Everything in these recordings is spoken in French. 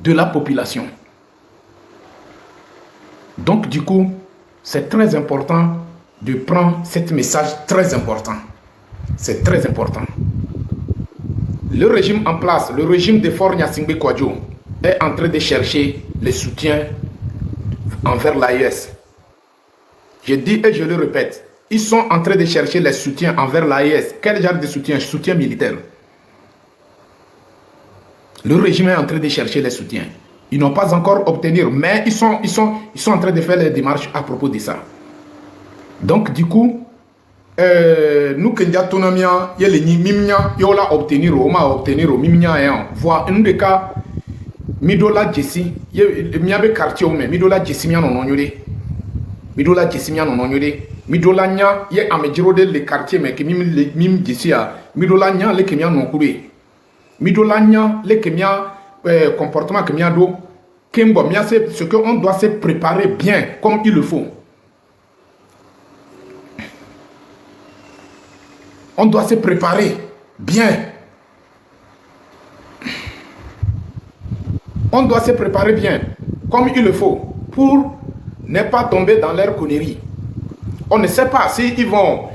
de la population. Donc du coup, c'est très important de prendre ce message très important. C'est très important. Le régime en place, le régime de Faure Gnassingbé Kouadio, est en train de chercher le soutien envers l'AES. Je dis et je le répète, ils sont en train de chercher le soutien envers l'AES. Quel genre de soutien? Soutien militaire. Le régime est en train de chercher les soutiens. Ils n'ont pas encore obtenu, mais ils sont en train de faire les démarches à propos de ça. Donc, du coup, nous, Kenya Tonamia, il y a les Mimia, il y a obtenir, on m'a obtenir, Mimia, voir un des cas, Midola Jessi, il y a des quartiers, mais Midola Jessi, non, non, Midola Jessi, non, non, Midola Nya, il y a Amedjiro de les quartiers, mais qui mim Jessi, Midola Nya, les Kenya non coupé. Midola Nya, les Kenya, comportement Kenya do, Kembo, c'est ce qu'on doit se préparer bien, comme il le faut. On doit se préparer bien. On doit se préparer bien, comme il le faut, pour ne pas tomber dans leur connerie. On ne sait pas si ils vont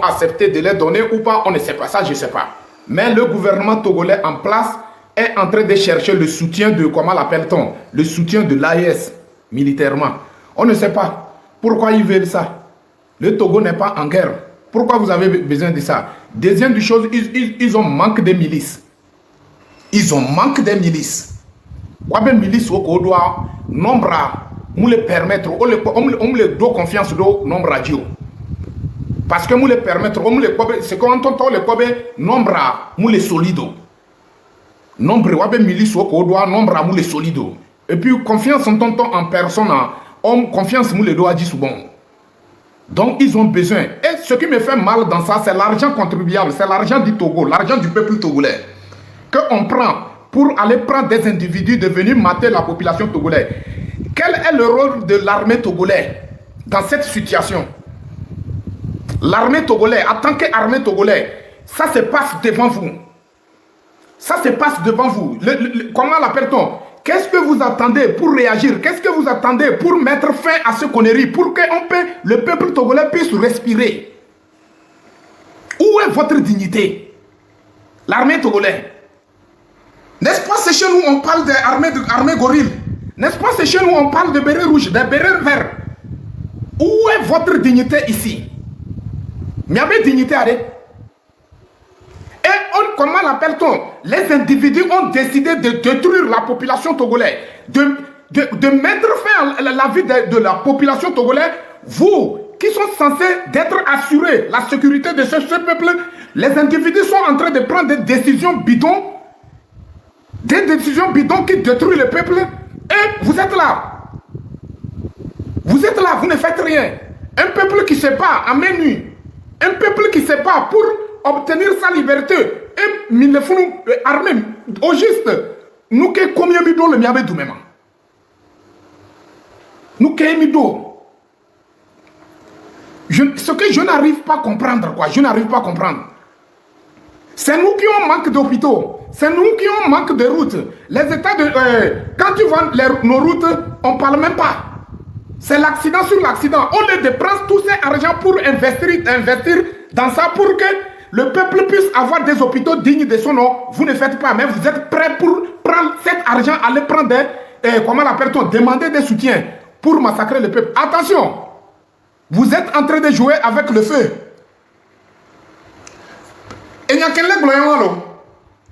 accepter de les donner ou pas, on ne sait pas, ça je ne sais pas. Mais le gouvernement togolais en place est en train de chercher le soutien de, comment l'appelle-t-on, le soutien de l'AES militairement. On ne sait pas pourquoi ils veulent ça. Le Togo n'est pas en guerre. Pourquoi vous avez besoin de ça? Deuxième des choses, ils ont manque de milices. Ils ont manque de milices. Wabe milice au Kodoa, nombre nous le permettre, on le doit confiance do nombre radio. Parce que nous le permettre, c'est quand on le kobe nombre nous le solido. Nombre wabe milice au Kodoa, nombre nous le solido. Et puis confiance en tonton en personne, confiance nous le doit dire souvent. Donc, ils ont besoin. Et ce qui me fait mal dans ça, c'est l'argent contribuable, c'est l'argent du Togo, l'argent du peuple togolais. Qu'on prend pour aller prendre des individus de venir mater la population togolaise. Quel est le rôle de l'armée togolaise dans cette situation? L'armée togolaise, en tant qu'armée togolaise, ça se passe devant vous. Ça se passe devant vous. Comment l'appelle-t-on? Qu'est-ce que vous attendez pour réagir? Qu'est-ce que vous attendez pour mettre fin à ce connerie? Pour que le peuple togolais puisse respirer? Où est votre dignité? L'armée togolaise. N'est-ce pas c'est chez nous on parle d'armée gorille? N'est-ce pas c'est chez nous on parle de bérets rouges, de bérets verts? Où est votre dignité ici? Il y avait dignité à aller. Et comment l'appelle-t-on? Les individus ont décidé de détruire la population togolaise, de mettre fin à la vie de la population togolaise. Vous, qui sont censés d'être assurés la sécurité de ce peuple, les individus sont en train de prendre des décisions bidons, qui détruisent le peuple, et vous êtes là. Vous êtes là, vous ne faites rien. Un peuple qui se bat à main nue, un peuple qui se bat pour obtenir sa liberté, et il faut nous armer au juste. Nous qui combien de dollars le miabe du même. Nous qui ce que je n'arrive pas à comprendre, quoi, je n'arrive pas à comprendre. C'est nous qui ont manque d'hôpitaux, c'est nous qui ont manque de routes. Les états de quand tu vois nos routes, on ne parle même pas. C'est l'accident sur l'accident. On les dépense tous ces argent pour investir dans ça pour que le peuple puisse avoir des hôpitaux dignes de son nom. Vous ne faites pas, mais vous êtes prêts pour prendre cet argent, aller prendre comment l'appelle-t-on, demander des soutiens pour massacrer le peuple. Attention, vous êtes en train de jouer avec le feu. Et il y a quelqu'un qui est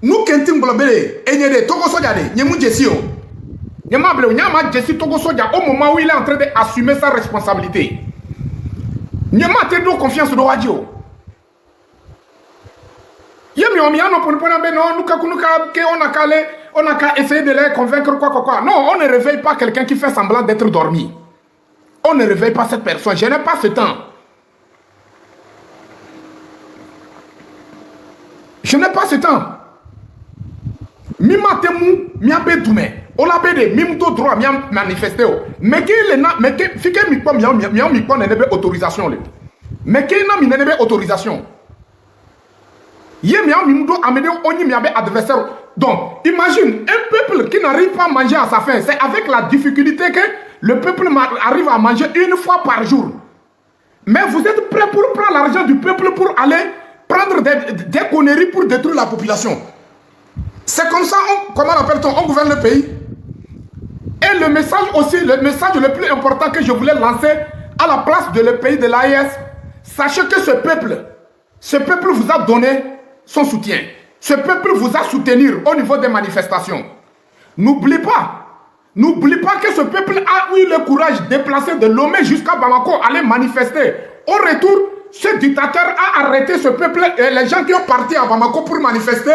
nous qui sommes blabés, et il y a des Togo Soja, il y a des Jessi. Il y a des Jessi Togo Soja au moment où il est en train d'assumer sa responsabilité. Il y a des confiance de radio. On a qu'à essayer de les convaincre quoi. Non, on ne réveille pas quelqu'un qui fait semblant d'être dormi. On ne réveille pas cette personne. Je n'ai pas ce temps. Je n'ai pas ce temps. Mima temu, mia bedume. On l'a bédé, mim to droit, mia manifesté. Mais qui est là, mais qui fait mi quoi, mia mi quoi, n'est pas autorisation. Mais qui n'a mi n'est pas autorisation. adversaire. Donc, imagine un peuple qui n'arrive pas à manger à sa faim. C'est avec la difficulté que le peuple arrive à manger une fois par jour. Mais vous êtes prêts pour prendre l'argent du peuple pour aller prendre des conneries pour détruire la population. C'est comme ça, comment appelle-t-on, on gouverne le pays. Et le message aussi, le message le plus important que je voulais lancer à la place de le pays de l'AES, sachez que ce peuple vous a donné son soutien. Ce peuple vous a soutenu au niveau des manifestations. N'oublie pas que ce peuple a eu le courage de déplacer de Lomé jusqu'à Bamako, aller manifester. Au retour, ce dictateur a arrêté ce peuple et les gens qui ont parti à Bamako pour manifester,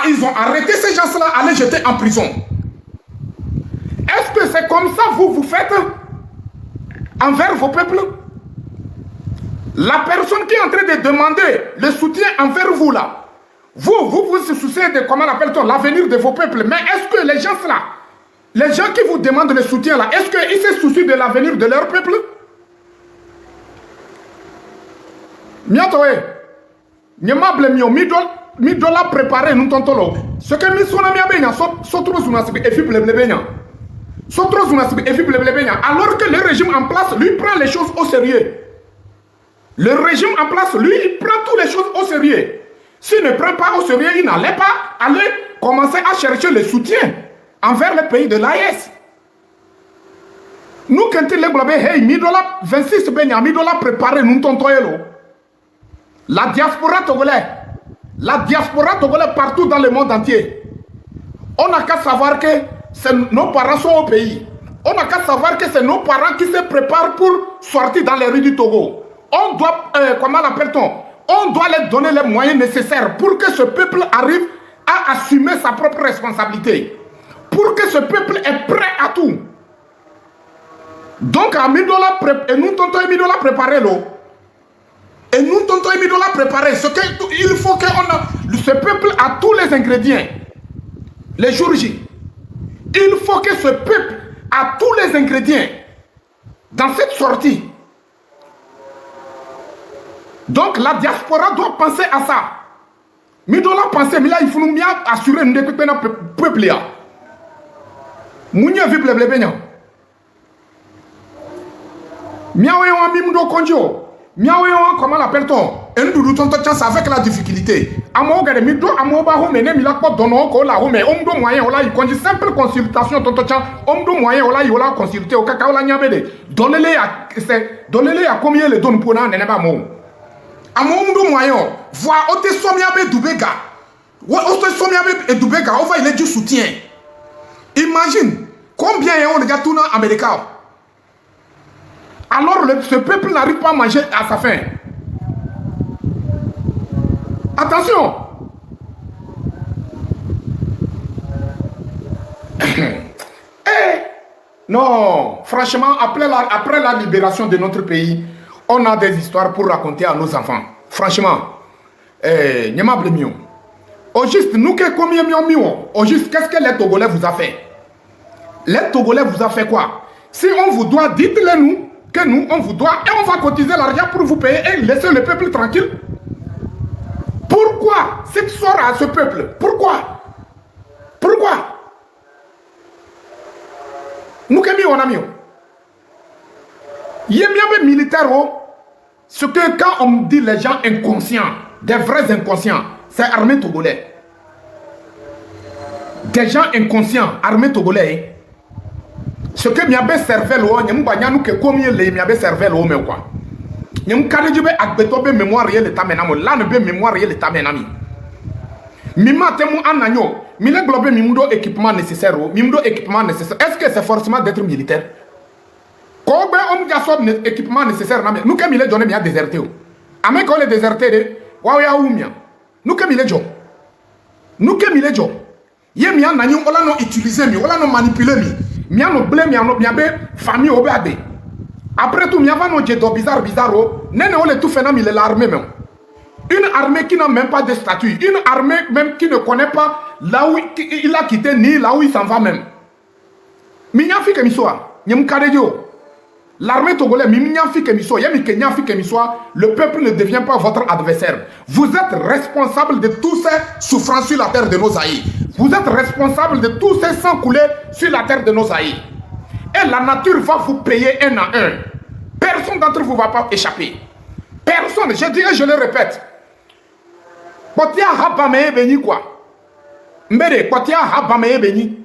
ils ont arrêté ces gens-là à les jeter en prison. Est-ce que c'est comme ça que vous faites envers vos peuples? La personne qui est en train de demander le soutien envers vous là, vous souciez de, comment appelle-t-on, l'avenir de vos peuples. Mais est-ce que les gens là, les gens qui vous demandent le soutien là, est-ce qu'ils se soucient de l'avenir de leur peuple? Miatoé, Nyamable mio, midola préparé nous tontolo. Ce que mi sona miabenya, sotro sunasibi et fiblebenya. Sotro sunasibi et fiblebenya. Alors que le régime en place, lui, prend les choses au sérieux. Le régime en place, lui, il prend toutes les choses au sérieux. S'il ne prend pas au sérieux, il n'allait pas aller commencer à chercher le soutien envers le pays de l'AES. Nous, quand il est globé, hey, midola 26 benya, midola préparé nous tontoyelo. La diaspora togolaise partout dans le monde entier. On n'a qu'à savoir que nos parents sont au pays. On n'a qu'à savoir que c'est nos parents qui se préparent pour sortir dans les rues du Togo. On doit, comment l'appelle-t-on? On doit leur donner les moyens nécessaires pour que ce peuple arrive à assumer sa propre responsabilité. Pour que ce peuple est prêt à tout. Donc, à Midola, et nous, tonton Midola, préparez l'eau. Et nous, tonton Midola, préparer. Il faut que ce peuple a tous les ingrédients. Les jours J. Il faut que ce peuple a tous les ingrédients dans cette sortie. Donc la diaspora doit penser à ça. Midola penser, mais là il faut nous bien assurer nous découper notre peuple. Mounia vible le benya. Miawe wa mimdo konjo. Miawe wa comment l'appelle-t-on? Un doudou tonton chance avec la difficulté. Amo gade mido amo ba ho mene mi la ko dono ko la ho me omdo moyen ola il konji simple consultation tonton chan omdo moyen ola il ola consulter o kaka ola nyabede. Donnez-les à combien les donne pour na nene ba mo. Amo omdo moyen voix ote somiabe dubega. Ote somiabe et dubega on va il est du soutien. Imagine combien on les gars tout en Amérique. Alors ce peuple n'arrive pas à manger à sa faim. Attention. Non, franchement, après la libération de notre pays, on a des histoires pour raconter à nos enfants. Franchement, Nyamable Mio. Au juste, nous que combien Mio, au juste, qu'est-ce que les Togolais vous a fait? Les Togolais vous a fait quoi? Si on vous doit, dites-le nous, que nous, on vous doit, et on va cotiser l'argent pour vous payer et laisser le peuple tranquille. Pourquoi cette sort à ce peuple? Pourquoi? Pourquoi? Nous qui on a mis. Il y a bien militaire, ce que quand on dit les gens inconscients, des vrais inconscients, c'est armée togolais. Des gens inconscients, armée togolais. Ce que m'y servi l'eau, nous avons que combien les m'y servi l'eau, mais quoi? Nous avons une mémoire réelle l'état maintenant. Là, nous avons mémoire réelle l'état maintenant. Mima temu ananyo, mille globé mimudo équipement nécessaire, mimudo équipement nécessaire. Est-ce que c'est forcément d'être militaire? Quand on a un équipement nécessaire, nous que mille donné bien déserté. Avec les désertés, wawaya oumia. Nous que mille jo. Nous que mille jo. Yé mia nanyo, on l'a non utilisé mi, on l'a non manipulé mi. Mia no blé mia no miabe famille obéade. Après tout, mia va no jedo bizarre, nene on le tout fait na mille l'armée même. Une armée qui n'a même pas de statut. Une armée même qui ne connaît pas là où il a quitté ni là où il s'en va même. Minya fi que mi soit. Nyem kadejo. L'armée togolaise, le peuple ne devient pas votre adversaire. Vous êtes responsable de tous ces souffrances sur la terre de nos aïeux. Vous êtes responsable de tous ces sangs coulés sur la terre de nos aïeux. Et la nature va vous payer un à un. Personne d'entre vous ne va pas échapper. Personne, je dis et je le répète. Kotia habame beni quoi. Mbere, kotia habame beni.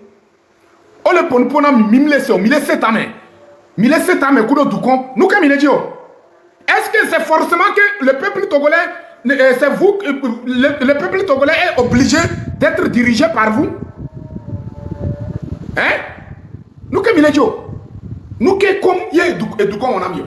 Ole ponpona mimlese, mile cette année. Mile cette année, kudo dukon. Nous comme il est dit. Est-ce que c'est forcément que le peuple togolais, c'est vous, le peuple togolais est obligé d'être dirigé par vous? Hein? Nous comme il est dit. Nous comme yé dukon on a mieux.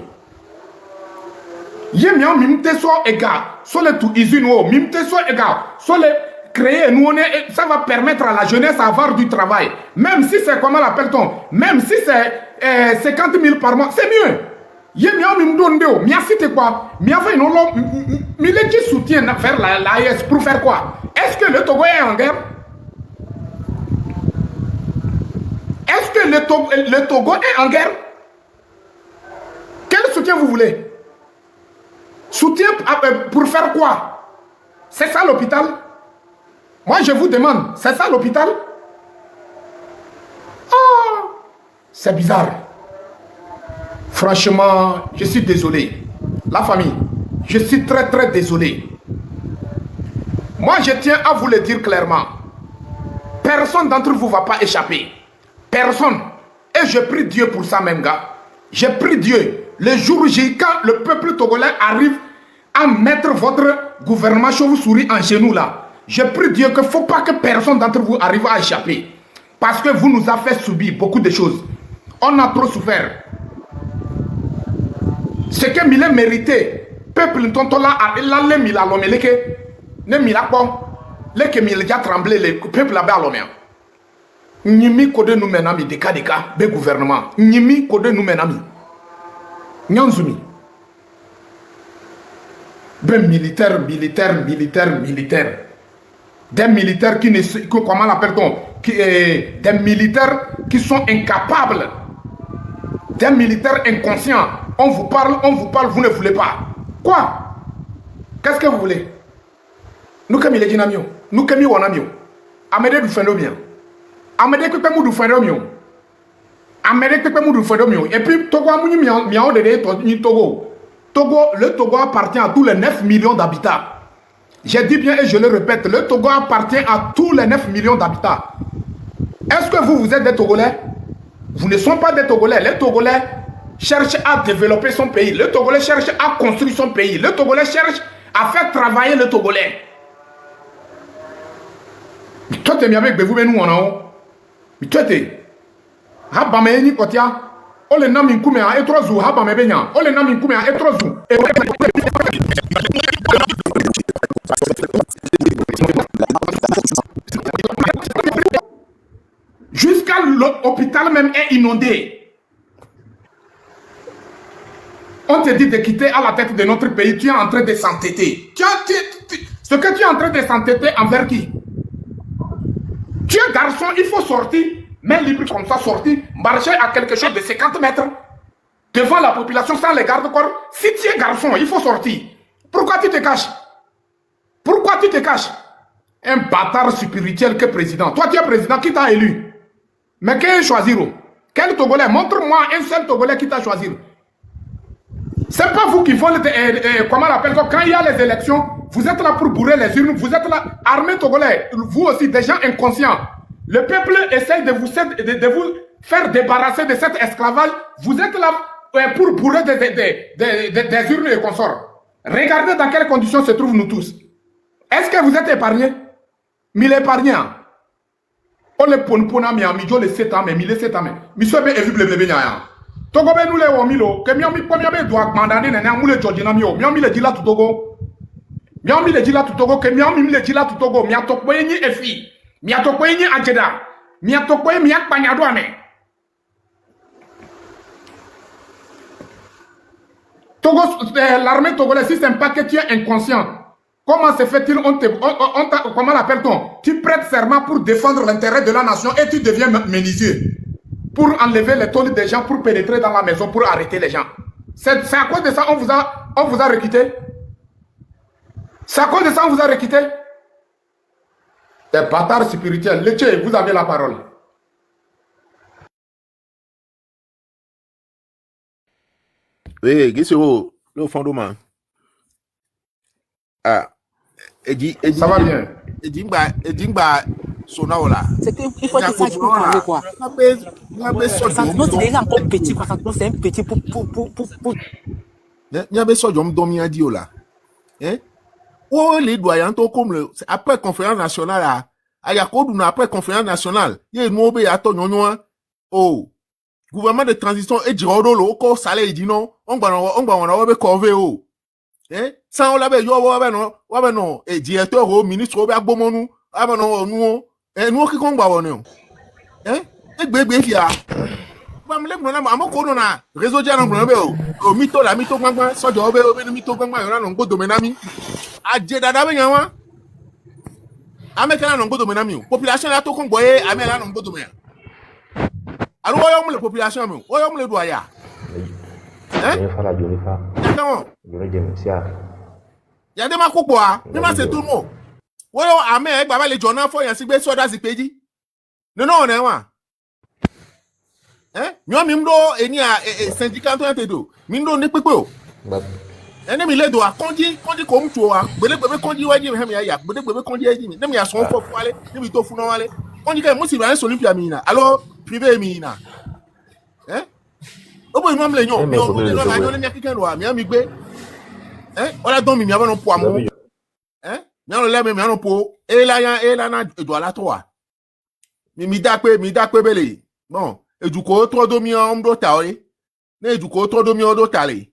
Yé miam mimte so ega, so le tout isino, mimte so ega, so le créer, nous on est, ça va permettre à la jeunesse d'avoir du travail. Même si c'est, comment l'appelle-t-on, même si c'est 50 000 par mois, c'est mieux. Yé miam mimdondeo, mia cité quoi, mia fait non l'homme, mille qui soutient vers l'AES pour faire quoi? Est-ce que le Togo est en guerre? Est-ce que le Togo est en guerre? Quel soutien vous voulez? Soutien pour faire quoi? C'est ça l'hôpital? Moi je vous demande, c'est ça l'hôpital? Ah, c'est bizarre. Franchement, je suis désolé. La famille, je suis très très désolé. Moi je tiens à vous le dire clairement. Personne d'entre vous ne va pas échapper. Personne. Et je prie Dieu pour ça même, gars. Je prie Dieu. Le jour J, quand le peuple togolais arrive à mettre votre gouvernement chauve-souris en genou là, je prie Dieu qu'il ne faut pas que personne d'entre vous arrive à échapper. Parce que vous nous avez fait subir beaucoup de choses. On a trop souffert. Ce que Mille mérité, peuple tontola a l'allé mila lomeleke, ne mila bon, le que mille déjà tremblé, le peuple a l'homme. Nimi kode nous menami de kadeka, be gouvernement. Nimi kode nous menami. Nyanzumi. Ben militaire. Des militaires qui ne comment l'appelle-t-on? Des militaires qui sont incapables. Des militaires inconscients. On vous parle, vous ne voulez pas. Quoi? Qu'est-ce que vous voulez? Nous comme il est dit namio. Nous comme il est namio. Amédée du phénomène. Amédée que comme du phénomène. Amédée que comme du phénomène. Et puis Togo a mis miao de Togo. Le Togo appartient à tous les 9 millions d'habitants. J'ai dit bien et je le répète, le Togo appartient à tous les 9 millions d'habitants. Est-ce que vous êtes des Togolais? Vous ne sont pas des Togolais. Les Togolais cherchent à développer son pays. Le Togolais cherche à construire son pays. Le Togolais cherche à faire travailler le Togolais. Toi, tu es avec vous, mais nous, on a. Mais toi, tu es. Habameni Kotia. On les nomme Nkume à Etrozu. Habamebenya. On les nomme Nkume à Etrozu. Jusqu'à l'hôpital même est inondé. On te dit de quitter à la tête de notre pays. Tu es en train de s'entêter. Ce que tu es en train de s'entêter envers qui? Tu es garçon, il faut sortir. Mais libre comme ça, sortir. Marcher à quelque chose de 50 mètres. Devant la population sans les gardes-corps. Si tu es garçon, il faut sortir. Pourquoi tu te caches? Pourquoi tu te caches? Un bâtard spirituel que président. Toi, tu es président, qui t'a élu? Mais qui choisir? Quel Togolais? Montre-moi un seul Togolais qui t'a choisi. C'est pas vous qui faites, comment on appelle ça, quand il y a les élections, vous êtes là pour bourrer les urnes, vous êtes là, armée Togolais, vous aussi, des gens inconscients. Le peuple essaye de vous faire débarrasser de cet esclavage. Vous êtes là pour bourrer des urnes et consorts. Regardez dans quelles conditions se trouvent nous tous. Est-ce que vous êtes épargnés? Mille épargnants. On les ponpona mi amijo le 7 ans mais mille 7 ans mais mi so be evi blebe nya. Togo be nous le wo milo que mi be doit mandane na mu le George na mi o mi le dila tout Togo. Mi le dila tout Togo que mi le dila tout Togo mi atokpo yin efi. Mi atokpo yin ajeda. Mi atokpo mi akpanyado ame. Togo l'armée togolaise si c'est un paquet tu es inconscient. Comment se fait-il, comment l'appelle-t-on? Tu prêtes serment pour défendre l'intérêt de la nation et tu deviens menuisier. pour enlever les tôles des gens, pour pénétrer dans la maison, pour arrêter les gens. C'est à cause de ça on vous a recruté. C'est à cause de ça on vous a recruté. Des bâtards spirituels. Le Tché, vous avez la parole. Oui, qu'est-ce que le fond de main? Ah, Ça va bien. C'est qu'il faut être sage pour parler, quoi. Santino, il est encore petit, quoi. Santino, c'est un petit pour... Il y avait ça, j'aime dormir à dire là. Hein? Oh, les doyens, comme le, après conférence nationale, là, il y a quoi après conférence nationale? Il y a une mauvaise attente, oh, gouvernement de transition, et Giraudo, le haut salaire, il dit non, on va corver, oh. Hein? Sans on l'avait, non, et directeur, au ministre, au Bergomonu, nous, et nous, qui qu'on va, hein? Et bébé, il y a. Réseau dialogue au mito la mito gbangba sojo obe mito gbangba yona no ngodo menami aje dada be yanwa ameka na ngodo menami population la to kon boye amela no ngodo men alo yo mu le population mi o yo mu le do aya Joni fala joni fa non joni jem sia ya de ma kopo a ni ma se tout mo wo yo ame e gba ba le jona fo yan si gbe soda si peji no no na wa Nyo mi mdo eni a syndicat to entedo. Mi mdo ne pepe o. Ene mi le do a konji ko mtu a. Gbele konji waji mi hemi ya. Gbele konji waji mi. Ne mi aso fo wale, ne mi to funa wale. Konji ke mo si ba so Olympia mi na. Alo privé mi na. Obo imo mle nyo. Yo mo le na mi akike do a. Mi gbe. Ola don mi aba no po amu. Mi an le mi an po. E la na do ala to a. Mi da pe bele. Bon. Eduko to do mi on do ta o na eduko to do mi o do ta le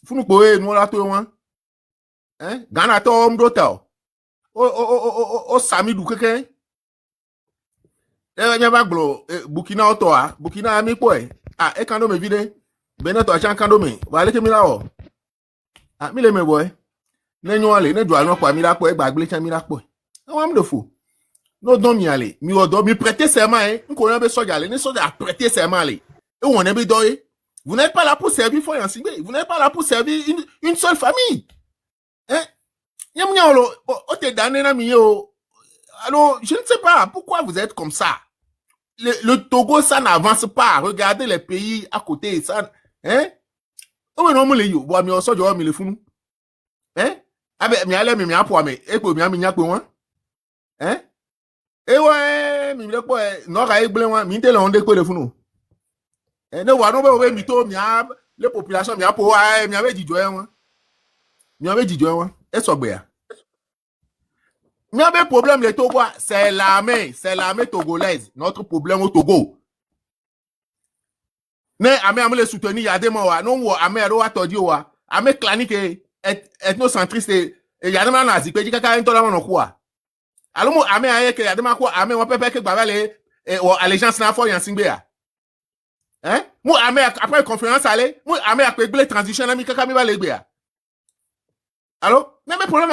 funu po e nu la to won Ghana to on do ta o sami du keke nya ba glo Burkina o to a Burkina mi po e kan do me vide Benin to chan kan do me wa le ke mi la o mi le me boy na nyu ale na du anu pa mi la po e gbagbe chan mi la po wa m do fo no don mi ale mi odo mi prêter serment nko yan be soja ale ni soja prêter serment ale et on est be doye vous n'êtes pas là pour servir faut yansigbe vous n'êtes pas là pour servir une seule famille yam nyalo o te dané na mi o alors je ne sais pas pourquoi vous êtes comme ça le Togo ça n'avance pas regardez les pays à côté ça o me no mo le yo bo mi o soja o mi le funu abe mi ale mi apo ame epo mi nya pe won ewe mi le po no ga egble won mi te le on de pe le funu ne wa no be mi to mi a le population mi apo mi ave jijo won e so gbe ya mi ave problème le Togo c'est l'armée togolaise notre problème au Togo ne ame le soutenir ya de mo wa no wo ame ro wa toji wa ame clanique ethnocentriste e ya de ma na zipe ji kaka en to la mo no ku a alors mo ame aye ke adema ko ame won pepe ke gbabale o allégeance na fo yan singbe ya mo ame après conférence aller mo ame a pe transition na mi kaka mi ba le gbe ya alors même problème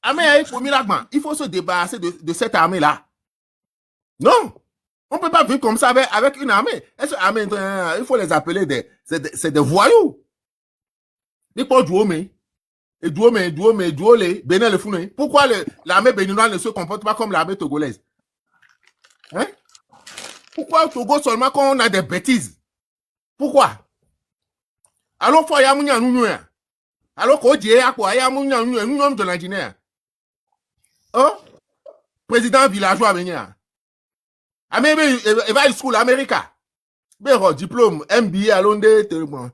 ame aye pour milagman il faut se débarrasser de cette armée là non on peut pas vivre comme ça avec une armée est-ce armée il faut les appeler c'est des voyous ni pas du homme et Douolé, Bénin le founé. Pourquoi l'armée béninoise ne se comporte pas comme l'armée togolaise? Pourquoi au Togo seulement quand on a des bêtises? Pourquoi? Alors, faut y avoir un alors qu'au Dieu, il y a un homme de l'ingénieur. Président villageois venir. Il va à school Amérique. Ben, diplôme, MBA à Londres,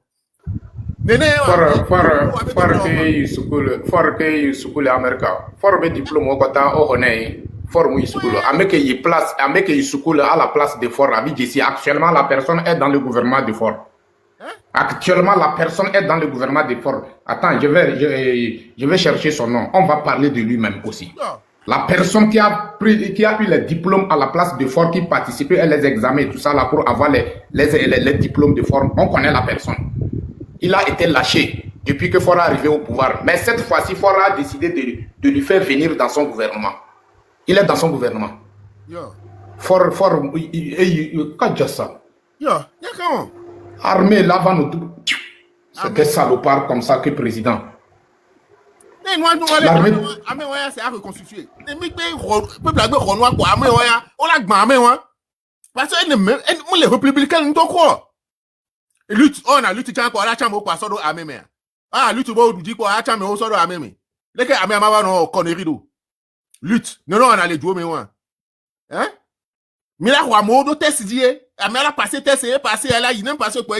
for ke sukule America for be diplôme o kota o honey for mu sukule ameke sukule à la place de Fort Abidjan. Actuellement la personne est dans le gouvernement de Fort. Actuellement la personne est dans le gouvernement de Fort. Attends, je vais chercher son nom. On va parler de lui-même aussi. La personne qui a eu les diplômes à la place de Fort, qui participait à les examens et tout ça là pour avoir les diplômes de Fort, on connaît la personne. Il a été lâché depuis que Fort est arrivé au pouvoir. Mais cette fois-ci, Fort a décidé de lui faire venir dans son gouvernement. Il est dans son gouvernement. fort, qu'est-ce ça? Yo, y'a comment? Armée, là, va nous... C'est des salopards comme ça que président. L'armée, c'est à reconstituer. Parce que les républicains ne sont quoi? Lutte, on a lutté encore la chambre pour sortir à même. Ah, lutte, bon, dit quoi, la chambre au sortir à même. Les gars, à même avant, on connaît rideau. Lutte, non, on a les jouer, mais ouais. Hein? Mais là, on mot de test dit, mais là, passé test, c'est passé, là, il n'aime pas ce quoi,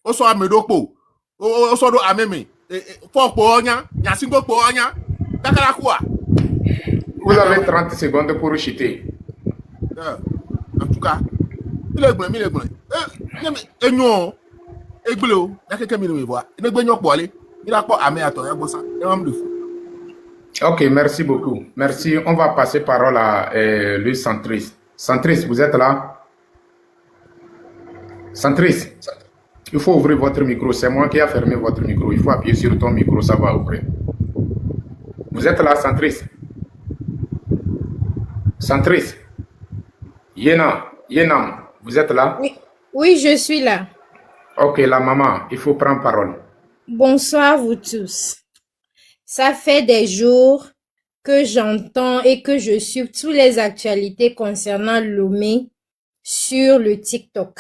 on soit à Medopo, on soit à même. Fort pour rien, il y a 5 pour rien. D'accord, quoi? Vous avez 30 secondes pour chuter. En tout cas, il est bon. Et non, et bleu, il y a quelqu'un qui me voit. Il est bon pour aller. Il a pas amé à toi, il y a bossa. Il est de fou. Ok, merci beaucoup. Merci. On va passer parole à le centriste. Centriste, vous êtes là? Centriste, il faut ouvrir votre micro. C'est moi qui ai fermé votre micro. Il faut appuyer sur ton micro, ça va ouvrir. Vous êtes là, centriste? Centriste? Yenam, vous êtes là? Oui, je suis là. Ok, la maman, il faut prendre parole. Bonsoir vous tous. Ça fait des jours que j'entends et que je suis toutes les actualités concernant Lomé sur le TikTok.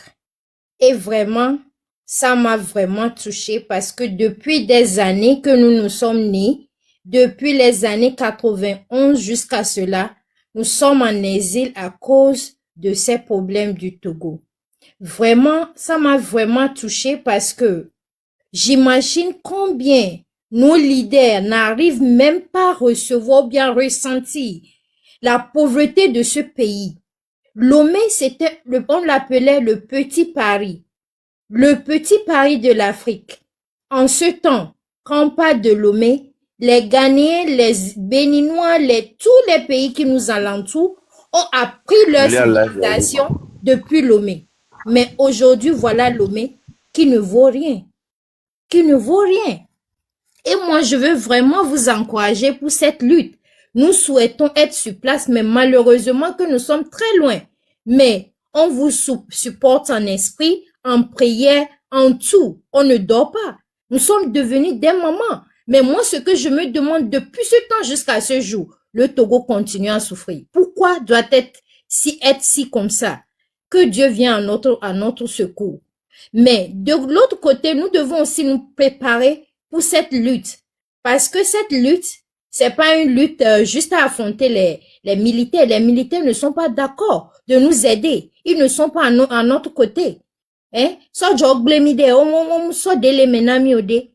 Et vraiment, ça m'a vraiment touchée parce que depuis des années que nous nous sommes nés, depuis les années 91 jusqu'à cela, nous sommes en exil à cause de ces problèmes du Togo. Vraiment, ça m'a vraiment touchée parce que j'imagine combien nos leaders n'arrivent même pas à recevoir ou bien ressentir la pauvreté de ce pays. Lomé, on l'appelait le petit Paris. Le petit Paris de l'Afrique. En ce temps, quand on parle de Lomé, les Ghanéens, les Béninois, tous les pays qui nous entourent ont appris leur civilisation depuis Lomé. Mais aujourd'hui, voilà Lomé qui ne vaut rien. Qui ne vaut rien. Et moi, je veux vraiment vous encourager pour cette lutte. Nous souhaitons être sur place, mais malheureusement que nous sommes très loin. Mais on vous supporte en esprit, en prière, en tout. On ne dort pas. Nous sommes devenus des mamans. Mais moi, ce que je me demande depuis ce temps jusqu'à ce jour, le Togo continue à souffrir. Pourquoi doit-être être si comme ça? Que Dieu vienne à notre secours. Mais de l'autre côté, nous devons aussi nous préparer pour cette lutte. Parce que cette lutte, c'est pas une lutte juste à affronter les militaires. Les militaires ne sont pas d'accord de nous aider. Ils ne sont pas à notre côté. Hein? So joglemide, so dele menami ode.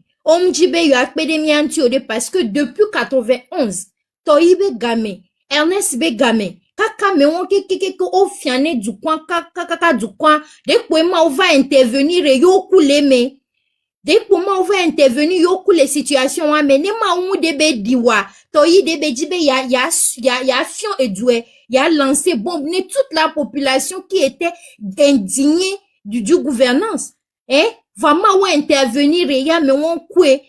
Jibe yo akpede mianti ode parce que depuis 91, Toyibe Game, Ernest B. Game, kaka me on ke o fiane du coin, kaka du coin, dès que moi on va intervenir et yo koule me. Dès que moi on va intervenir yo koule situation wa me ne ma on debe diwa. Toyi debe jibe ya fion et doué, ya lancé bombe ne toute la population qui était indignée du gouvernance. Hein? Vraiment ou intervenir et ya me on kwe.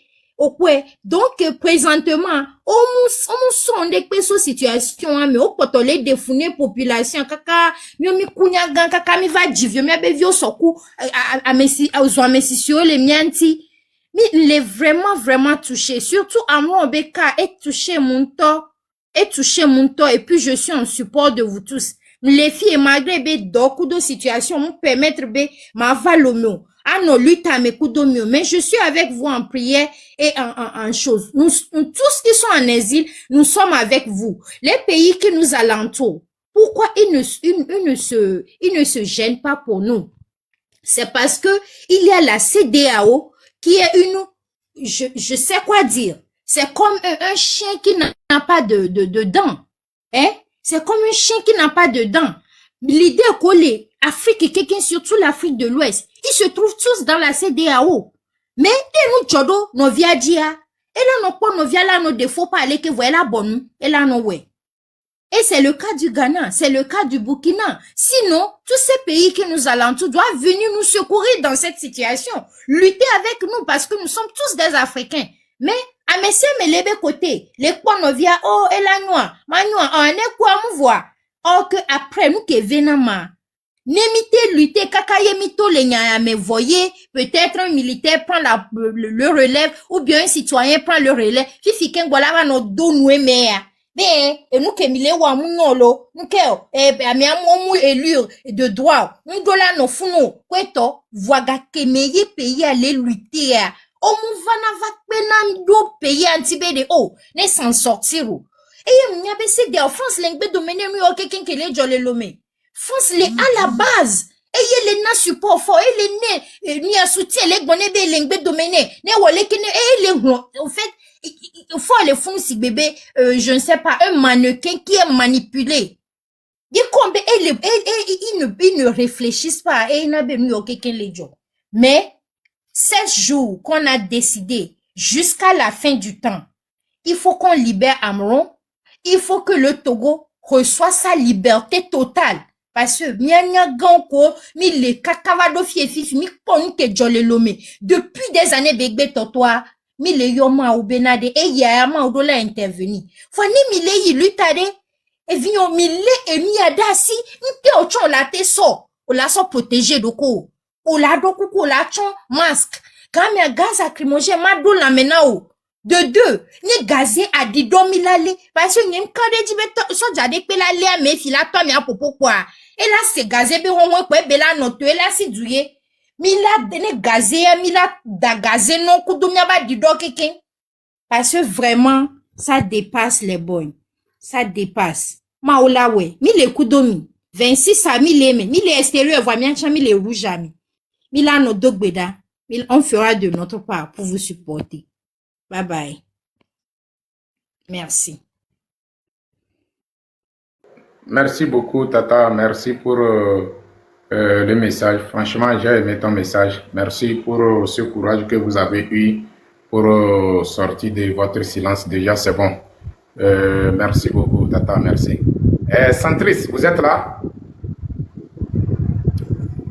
Donc, présentement, on sonde que cette situation, mais on peut les défouler population, kaka, mi kunya gan, kaka mi va divio, mi abevio soku, à les mianti. Mais il est vraiment touché. Surtout, à moi, Beka, est touché mon temps, et puis je suis en support de vous tous. Les filles, malgré beaucoup de situations, me permettre ma valomio. Ah non, lutte à mes coups de mais je suis avec vous en prière et en chose. Nous tous qui sont en exil, nous sommes avec vous. Les pays qui nous alentourent, pourquoi ils ne se gênent pas pour nous? C'est parce que il y a la CEDEAO qui est je sais quoi dire. C'est comme un chien qui n'a pas de dents. Hein? C'est comme un chien qui n'a pas de dents. L'idée collée, Afrique et quelqu'un, surtout l'Afrique de l'Ouest, ils se trouvent tous dans la CEDEAO. Mais, nous, Tchodo, nos viadia, et là, nos pas nos via là, nos défauts pas aller que voilà bon, et là, nos ouais. Et c'est le cas du Ghana, c'est le cas du Burkina. Sinon, tous ces pays qui nous alentourent doivent venir nous secourir dans cette situation. Lutter avec nous parce que nous sommes tous des Africains. Mais, à mes mais les côtés, les quoi nos via, oh, et la noix, ma noix, on est quoi, me voir. Or que après, nous qui venons, n'émité lutter, kakaye mito les mais voyez, peut-être un militaire prend le relève, ou bien un citoyen prend le relève, fifi ken voilà va no do nous mea. Ben, et nous qui mille wa munolo, nous qui, mais à mon élure de droit, nous dola no funo, kweto, voiga kemeye pays aller lutter. Oh, mon vana va penam do pays antibé oh, ne s'en sortir ou. Et il y a des France, l'engbe dominé, mais ok, quelqu'un qui les jolé lomé. France, les à la base. Et les na support fort, et les ne, ni a soutien, les bonnes, l'engbe dominé. Ne wale kene, et les, en fait, il faut aller fond si bébé, je ne sais pas, un mannequin qui est manipulé. Ils ne réfléchissent pas, et ils n'ont pas quelqu'un les jours. Mais, 16 jours qu'on a décidé, jusqu'à la fin du temps, il faut qu'on libère Amron. Il faut que le Togo reçoive sa liberté totale. Parce que, depuis des années, bébé totoa, mille yoma ou benade, et yama ou dola intervenu. Fani mille yi lutade, et vino mille et miadasi, n'te ochon la te so, ou la so protégé doko, ou la doko ko la chon masque. Quand mi a gaz lacrymogène, ma do la menao. De deux, ni gazé a dit domilale, parce que n'y a qu'un dit, so jade pe la lea me fila toi mi a popo quoi. Et là, c'est gazé, be on quoi, bela note, et là, c'est douye. Mila dene gazé, mila da gazé non, koudoumia ba di do keken. Parce que vraiment, ça dépasse les bonnes. Ça dépasse. Ma oula we, mille koudoumi. 26 à mille aimé, mille extérieur, voit bien, mille rouge ami. Mila no dogbeda, on fera de notre part pour vous supporter. Bye bye. Merci. Merci beaucoup, Tata. Merci pour le message. Franchement, j'ai aimé ton message. Merci pour ce courage que vous avez eu pour sortir de votre silence. Déjà, c'est bon. Merci beaucoup, Tata. Merci. Centris, vous êtes là?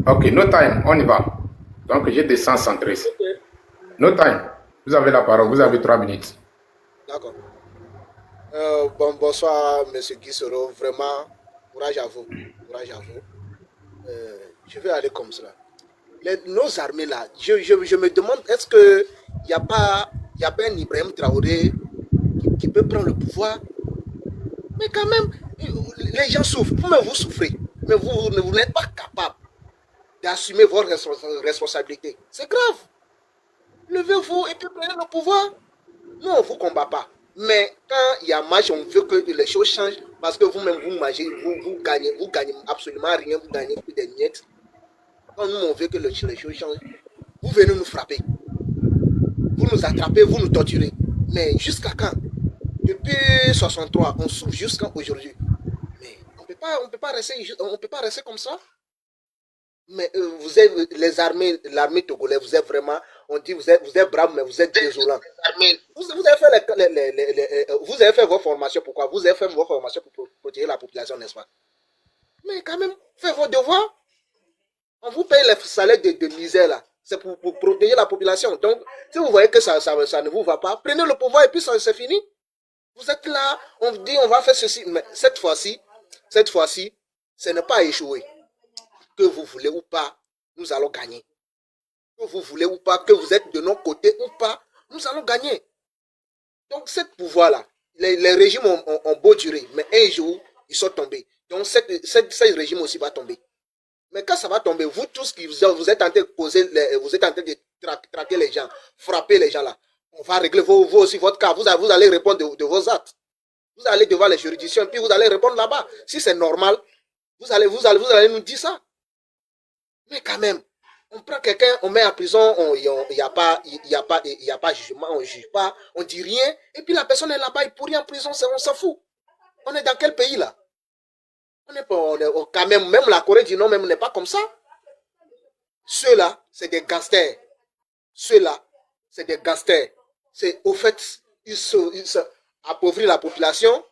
Ok, no time, on y va. Donc, je descends Centris. No time. Vous avez la parole, vous avez 3 minutes. D'accord. Bonsoir, monsieur Guissero. Vraiment, courage à vous. Courage à vous. Je vais aller comme cela. Nos armées là, je me demande, est-ce qu'il n'y a pas un Ibrahim Traoré qui peut prendre le pouvoir? Mais quand même, les gens souffrent. Vous-même, vous souffrez. Mais vous n'êtes pas capable d'assumer votre responsabilité. C'est grave. Levez-vous et puis prenez le pouvoir. Nous, on ne vous combat pas. Mais quand il y a marche, on veut que les choses changent. Parce que vous-même, vous mangez, vous gagnez absolument rien, vous gagnez plus des miettes. Quand nous, on veut que les choses changent, vous venez nous frapper. Vous nous attrapez, vous nous torturez. Mais jusqu'à quand? Depuis 63, on souffre jusqu'à aujourd'hui. Mais on peut pas rester comme ça. Mais vous êtes l'armée togolaise, vous êtes vraiment, on dit vous êtes brave, mais vous êtes désolant. Vous avez fait vos formations, pourquoi? Vous avez fait vos formations pour protéger la population, n'est-ce pas? Mais quand même, faites vos devoirs. On vous paye les salaires de misère là. C'est pour protéger la population. Donc, si vous voyez que ça ne vous va pas, prenez le pouvoir et puis c'est fini. Vous êtes là, on dit on va faire ceci. Mais cette fois-ci, ce n'est pas échoué. Que vous voulez ou pas, nous allons gagner. Que vous voulez ou pas, que vous êtes de notre côté ou pas, nous allons gagner. Donc, ce pouvoir-là, les régimes ont beau durer, mais un jour, ils sont tombés. Donc, ce régime aussi va tomber. Mais quand ça va tomber, vous tous qui vous êtes en train de causer, vous êtes en train de traquer les gens, frapper les gens là, on va régler vous aussi votre cas. Vous allez répondre de vos actes. Vous allez devant les juridictions, puis vous allez répondre là-bas. Si c'est normal, vous allez nous dire ça. Mais quand même, on prend quelqu'un, on met en prison, il n'y a pas jugement, on ne juge pas, on ne dit rien, et puis la personne est là-bas, il pourrit en prison, on s'en fout. On est dans quel pays là? Quand même la Corée du Nord même n'est pas comme ça. Ceux-là, c'est des gangsters. C'est au fait, ils appauvrissent la population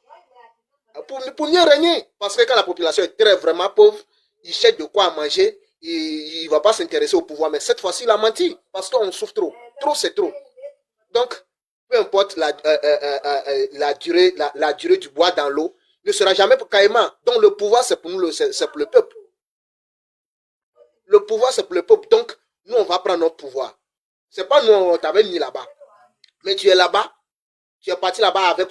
pour mieux régner. Parce que quand la population est vraiment pauvre, ils cherchent de quoi manger. Il ne va pas s'intéresser au pouvoir, mais cette fois-ci, il a menti, parce qu'on souffre trop. Trop, c'est trop. Donc, peu importe la durée du bois dans l'eau, ne sera jamais pour Caïman. Donc le pouvoir, c'est pour nous, c'est pour le peuple. Le pouvoir, c'est pour le peuple. Donc, nous, on va prendre notre pouvoir. C'est pas nous, on t'avait mis là-bas. Mais tu es là-bas. Tu es parti là-bas avec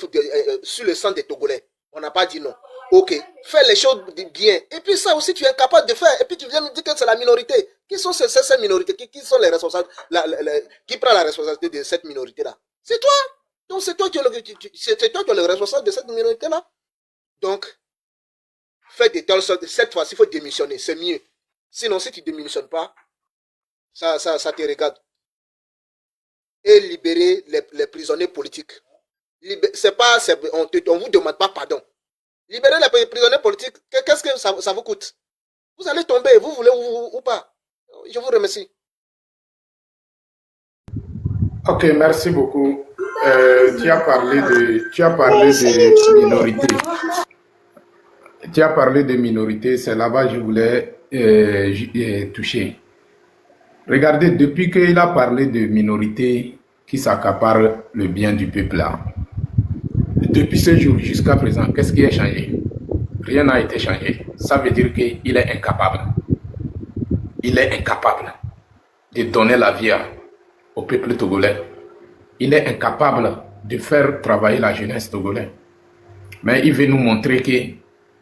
sur le sang des Togolais. On n'a pas dit non. Ok, fais les choses bien. Et puis ça aussi, tu es incapable de faire. Et puis tu viens nous dire que c'est la minorité. Qui sont ces minorités? Qui sont les responsables? Qui prend la responsabilité de cette minorité-là? C'est toi. Donc c'est toi qui es le responsable de cette minorité-là. Donc, fais de telle sorte. Cette fois-ci, il faut démissionner. C'est mieux. Sinon, si tu ne démissionnes pas, ça te regarde. Et libérer les prisonniers politiques. On ne vous demande pas pardon. Libérer les prisonniers politiques, qu'est-ce que ça vous coûte? Vous allez tomber, vous voulez ou pas. Je vous remercie. Ok, merci beaucoup. Tu as parlé de minorités. Tu as parlé de minorités, c'est là-bas que je voulais toucher. Regardez, depuis qu'il a parlé de minorités qui s'accaparent le bien du peuple là, depuis ce jour jusqu'à présent, qu'est-ce qui a changé? Rien n'a été changé. Ça veut dire qu'il est incapable. Il est incapable de donner la vie au peuple togolais. Il est incapable de faire travailler la jeunesse togolaise. Mais il veut nous montrer que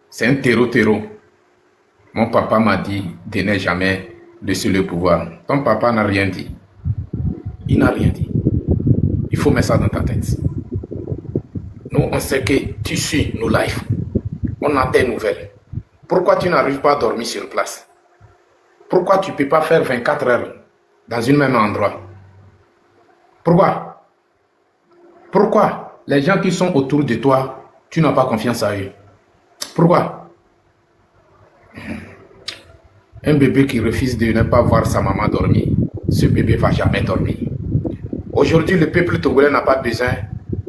c'est un terreau. Mon papa m'a dit de ne jamais laisser le pouvoir. Ton papa n'a rien dit. Il n'a rien dit. Il faut mettre ça dans ta tête. Nous, on sait que tu suis nos lives. On a tes nouvelles. Pourquoi tu n'arrives pas à dormir sur place? Pourquoi tu ne peux pas faire 24 heures dans un même endroit? Pourquoi les gens qui sont autour de toi, tu n'as pas confiance à eux? Pourquoi? Un bébé qui refuse de ne pas voir sa maman dormir, ce bébé ne va jamais dormir. Aujourd'hui, le peuple togolais n'a pas besoin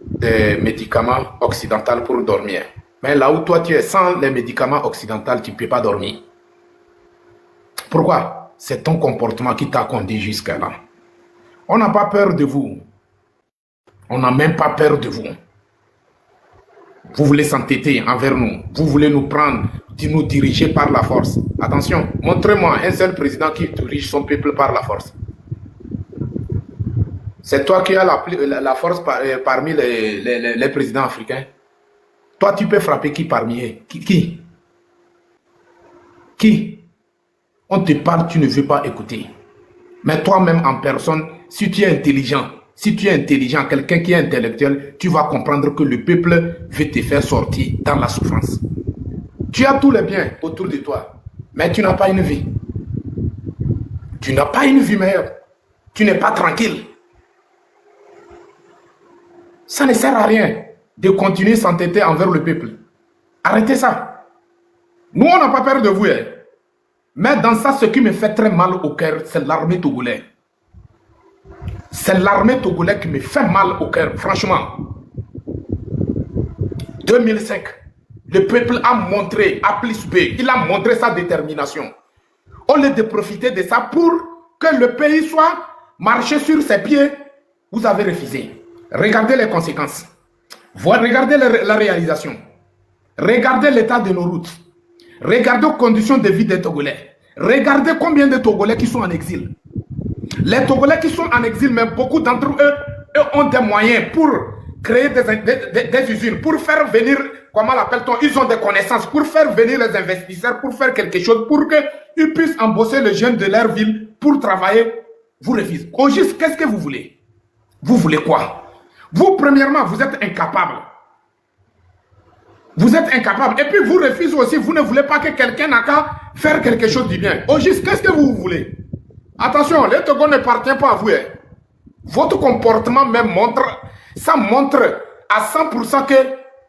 de médicaments occidentaux pour dormir. Mais là où toi tu es sans les médicaments occidentaux, tu ne peux pas dormir. Pourquoi? C'est ton comportement qui t'a conduit jusqu'à là. On n'a pas peur de vous. On n'a même pas peur de vous. Vous voulez s'entêter envers nous. Vous voulez nous prendre, nous diriger par la force. Attention, montrez-moi un seul président qui dirige son peuple par la force. C'est toi qui as la force parmi les présidents africains. Toi, tu peux frapper qui parmi eux? Qui? On te parle, tu ne veux pas écouter. Mais toi-même en personne, si tu es intelligent, quelqu'un qui est intellectuel, tu vas comprendre que le peuple veut te faire sortir dans la souffrance. Tu as tous les biens autour de toi, mais tu n'as pas une vie. Tu n'as pas une vie meilleure. Tu n'es pas tranquille. Ça ne sert à rien de continuer à s'entêter envers le peuple. Arrêtez ça. Nous, on n'a pas peur de vous. Hein. Mais dans ça, ce qui me fait très mal au cœur, c'est l'armée togolaise. C'est l'armée togolaise qui me fait mal au cœur, franchement. 2005, le peuple a montré, il a montré sa détermination. Au lieu de profiter de ça pour que le pays soit marché sur ses pieds, vous avez refusé. Regardez les conséquences. Regardez la réalisation. Regardez l'état de nos routes. Regardez les conditions de vie des Togolais. Regardez combien de Togolais qui sont en exil. Les Togolais qui sont en exil, mais beaucoup d'entre eux ont des moyens pour créer des usines, pour faire venir, comment l'appelle-t-on, ils ont des connaissances, pour faire venir les investisseurs, pour faire quelque chose, pour qu'ils puissent embaucher les jeunes de leur ville pour travailler. Vous refusez. Au juste, qu'est-ce que vous voulez? Vous voulez quoi? Vous, premièrement, vous êtes incapable. Vous êtes incapable. Et puis, vous refusez aussi, vous ne voulez pas que quelqu'un n'a qu'à faire quelque chose du bien. Au juste, qu'est-ce que vous voulez? Attention, les Togo n'appartiennent pas à vous. Hein. Votre comportement même montre à 100% que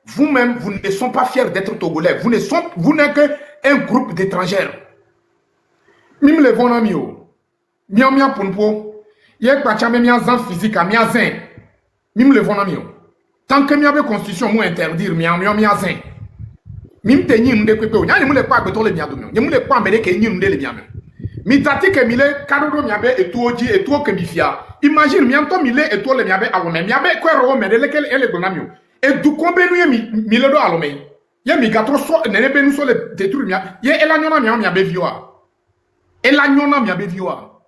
vous-même, vous ne sont pas fiers d'être Togolais. Vous n'êtes qu'un groupe d'étrangers. Mime le bon ami, mia mia punpo, yek pachame mia zan physique, mia zin. Mime le bon ami. Tant que mia be constitution mou interdire mia zin. Mime te nyi mde kwepe, nya ni mou le kwa beton le mia domi. Ni mou le kwa mele ke nyi mde le mia. Mi tati ke mile kadodo miabe etu oji etu ke mifia. Imagine mianto mile etu le miabe alome. Miabe kwe ro mede lekel ele bonamio. Et du kombe nuye mile do alome. Ye mi gatro so nene be nous so le détruire mia. Ye elanyona mia be viwa. Elanyona mia be viwa.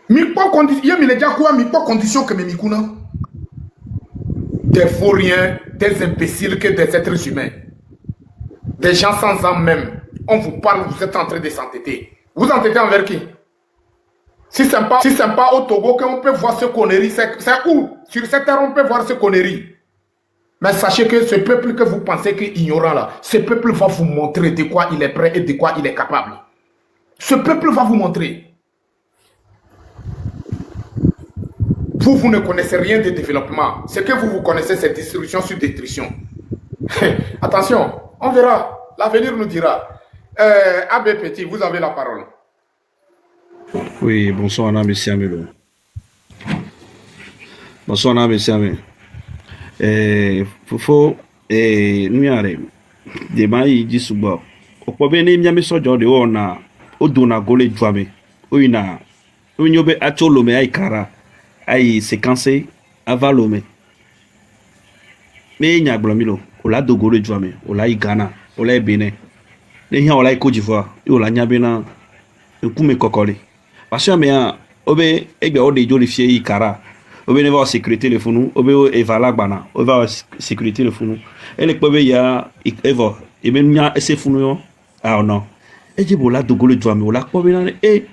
Mi pas condition, ye mi le dia quoi mi pas condition que me mikuna. Des vauriens, des imbéciles que des êtres humains. Des gens sans âme même. On vous parle, vous êtes en train de s'entêter. Vous entêtez envers qui? Si c'est pas au Togo qu'on peut voir ce conneries, c'est où? Sur cette terre, on peut voir ce conneries. Mais sachez que ce peuple que vous pensez qu'il est ignorant là, ce peuple va vous montrer de quoi il est prêt et de quoi il est capable. Ce peuple va vous montrer. Vous ne connaissez rien de développement. Ce que vous connaissez, c'est destruction sur destruction. Attention, on verra. L'avenir nous dira. Abbé Petit, vous avez la parole. Oui, bonsoir, monsieur Amelo. Bonsoir, monsieur Amelo. Fofo, nous y allons. Demain, il dit souvent. Au premier, il y a mes soldats de on au dona gole jouame. Oui, na. Oui, n'y a pas à l'homme à Ikara. Aïe, séquencé, avant l'homme. Mais il y a Blamilo. On l'a de gole jouame. On l'a Ghana. On l'a Bénin. Les gens, on l'a Côte d'Ivoire. On l'a Niabena. On coume kokoli. Parce que, mais, on est, on est jolifié Ikara. On va avoir sécurité le fou, on va évaluer bana, on va avoir sécurité le fou. Et les peuples y a Evo, et même y a ces fous ah non. Et j'ai beau là de gauler toi mais on l'a pas bien et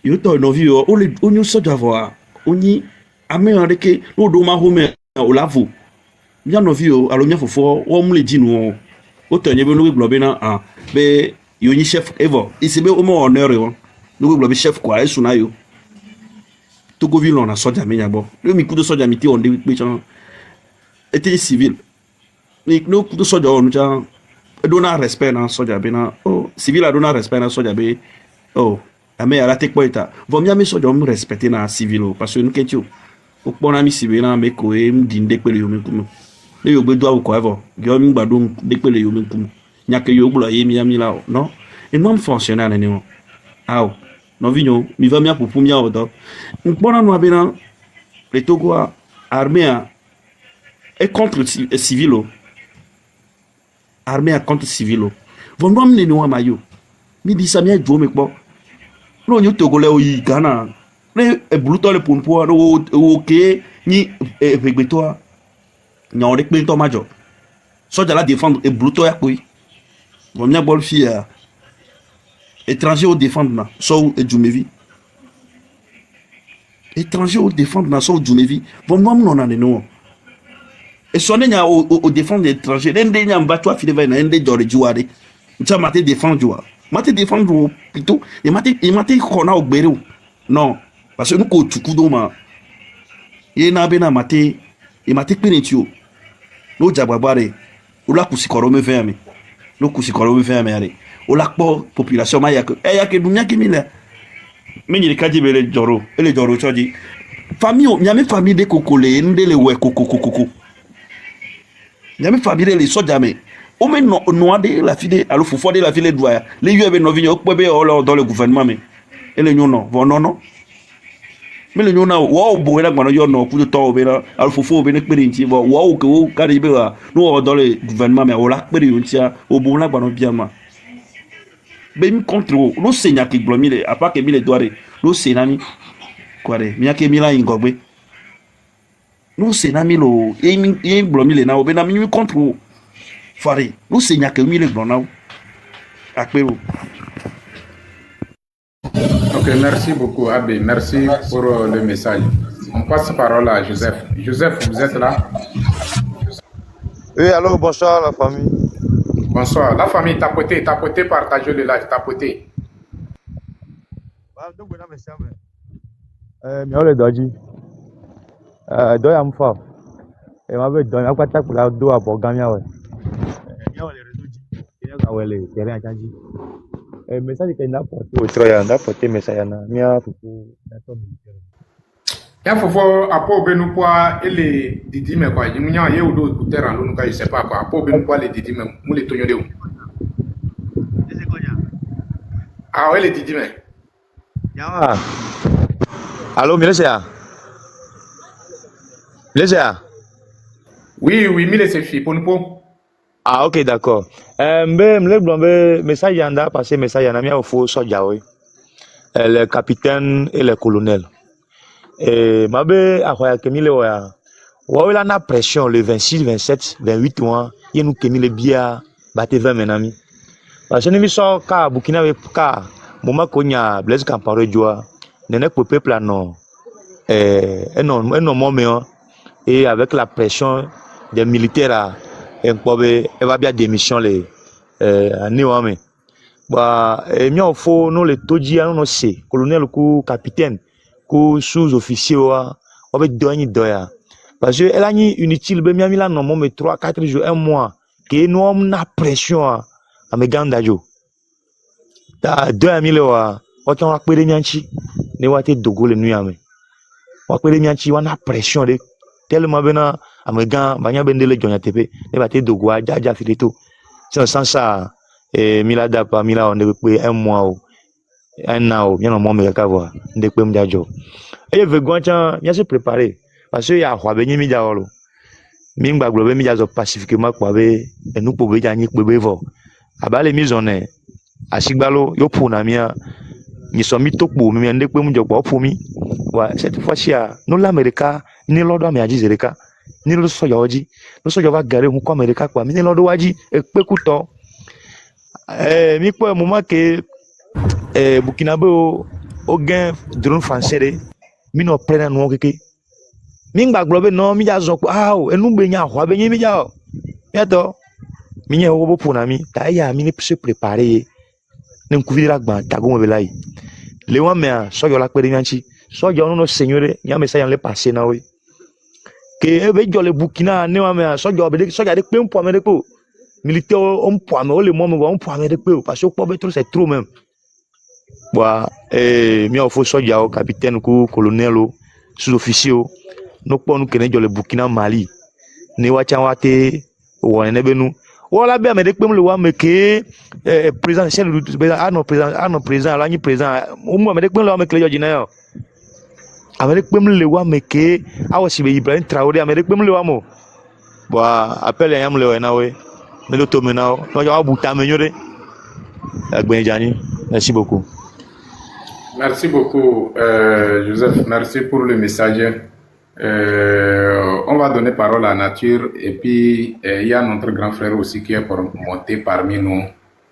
il y a une vie on nous sort d'avoir on y a mis un que nous doma home au lavo. Bien nos vies alors bien faut on me le dit nous autant y a nous globe na ah mais il y a chef Evo il se met au moins honneur nous globe chef quoi et sunayo. Togo ville on a soja menyabo le mi coup de soja miti on de était civil mais no coup de soja on ja dona respect na soja bena oh civil a dona respect na soja be oh ame ala te poeta vo mi ame soja on respecter na civil parce que nous ketio o pona mi civil na me ko e mdinde pele yo me kumu le yo gbedo awo ko evo ge o mi gbadun de pele yo me kumu nyake yo gbulo ye mi ami la non et non fonctionnaire ni o aw non vignon mi va mia pour mia odo mpona no abena le Togo armée est contre civilo armée contre civilo von nom ne no amayo mi di samia jo me po no nyu Togo le o yi Ghana le e bluto le punpo o ke ni begbeto nyon le pe to majo soja la défendre e bluto ya koyi von mia bol fi étranger au défendre na so et Djumevi étranger au défendre na so Djumevi bon moi non na no et sonné nya au défendre étranger ndé nya mba toi file va na ndé jore juare ncha mate défendre joa mate défendre plutôt et mate kona o gbere non parce que nous ko tukudo ma ye na be na mate e mate penetio no jababare o la kusikoro me fe ami no kusikoro me fe ami ale o la population ma yake dunya kimile menyi le kaji bele joro ele joro choji famille nyame famille de kokole ndele we kokokokoko nyame famille le soja me o me no de la fille alo fofo de la fille doya le yu ebe no vinyo pebe o dans le gouvernement me ele nyono vo non mais le nyona wo bo ela gbano yo no ku to be la alo fofo be ne pere nti wo wo ko kari be wa no dans le gouvernement me o la pere yontia o bo la gbano biama ben contre lo senya ki glomile a pas que mille doire lo senami kware mi ake mila ingogbe lo senami lo e glomile na obe na mi contre fare lo senya ke mille glona akpero. Ok, merci beaucoup Abbé, merci pour le message. On passe parole à Joseph. Joseph, vous êtes là? Oui, alors bonsoir la famille. Bonsoir. La famille, tapotez, partagez le live, tapotez. Le doji. Doya mfa. Et ma veut donner quoi ta pour la doa pour gagner ouais. Message que n'a porté au troya, n'a porté message na mia fufu na to militaire. Ya fofo apo benu kwa ele didi me kwa yimunya ye udo kutera ndo nuka je sais pas quoi apo benu kwa le didi me mu le tonyo de o. Ah ouais le didi me. Yawa. Allô Milesia. Milesia. Oui, Mile c'est fi pour nous. Ah, ok, d'accord. Le message yanda passé message yanda mi au faux soja oui. Le capitaine et le colonel. Et mabe akoya kemile wa. Wa la na pression le 26, 27, 28 mois, il nous kemile bia bate 20 menami. Parce que nous sommes ka Burkina ka moment konya Blaise Compaoré joa. Nene pour peuple là non. Moment et avec la pression des militaires elle va bien démission les Niwame. Bah, mi en faut nous les toji non c'est colonel ou capitaine ou sous-officier wa va donner doya parce que elle a ni inutile be mi ami là non mais 3-4 jours 1 mois que nous on a pression à me ganda jo ta 2000 wa o kan wa pere mianchi ne wa te dogo le nuit ame wa pere mianchi wa na pression de tellement bena amegan banya bendele jonya tepe ne ba te dogo a jaja filito sans ça et mila dapa mila on de 1 mois ou 1 an ou bien au moins me ka voir de pe mdajo et veut gwancha bien se préparer parce que ya hwa benyi mi jawolo mi ngba globe mi jazo pacifiquement kwa be enu po be janyi pe bevo abale mi zone asigbalo yo puna mia ni so mi tokpo mi ende pe mjo kwa opu mi wa cette fois-ci no l'Amérique ni lodo ami ajizereka ni lo so yoji lo so va gare hun ko America kwa mi ni lodo waji e pe kuto mi po moment que Burkinabé au gain drone français de mi no prena no keke mi ngba globe no mi ja zo ah o enu gbe nya hwa be yin mi ja o yato mi nya wo bo na mi ta ya mi ni se préparer ni nkuvira gba tago mo be lai le wa me so yo la pere nyanchi so yo no senyore nya me sa yan le passer na we ke e be jo le Burkina ne wa me so yo be so ya de pe mpo me de ko militaire on po me o le mo me on po me de pe parce que po be trop c'est trop même. Bah, mi au faut soja au capitaine ou colonel ou sous-officier no ponu kene jo le Burkina Mali ni wacha wate wone benu wala be me de pem le wa me ke président chef président la ni président o mo me de pem le wa me kle jo jina yo ame de pem le wa me ke awasi be Ibrahim Traoré ame de pem le wa mo bah appel yam le wa na we me lo to me na no jo abuta me nyore agben jani. Merci beaucoup. Merci beaucoup, Joseph. Merci pour le message. On va donner parole à Nature et puis il y a notre grand frère aussi qui est pour monter parmi nous.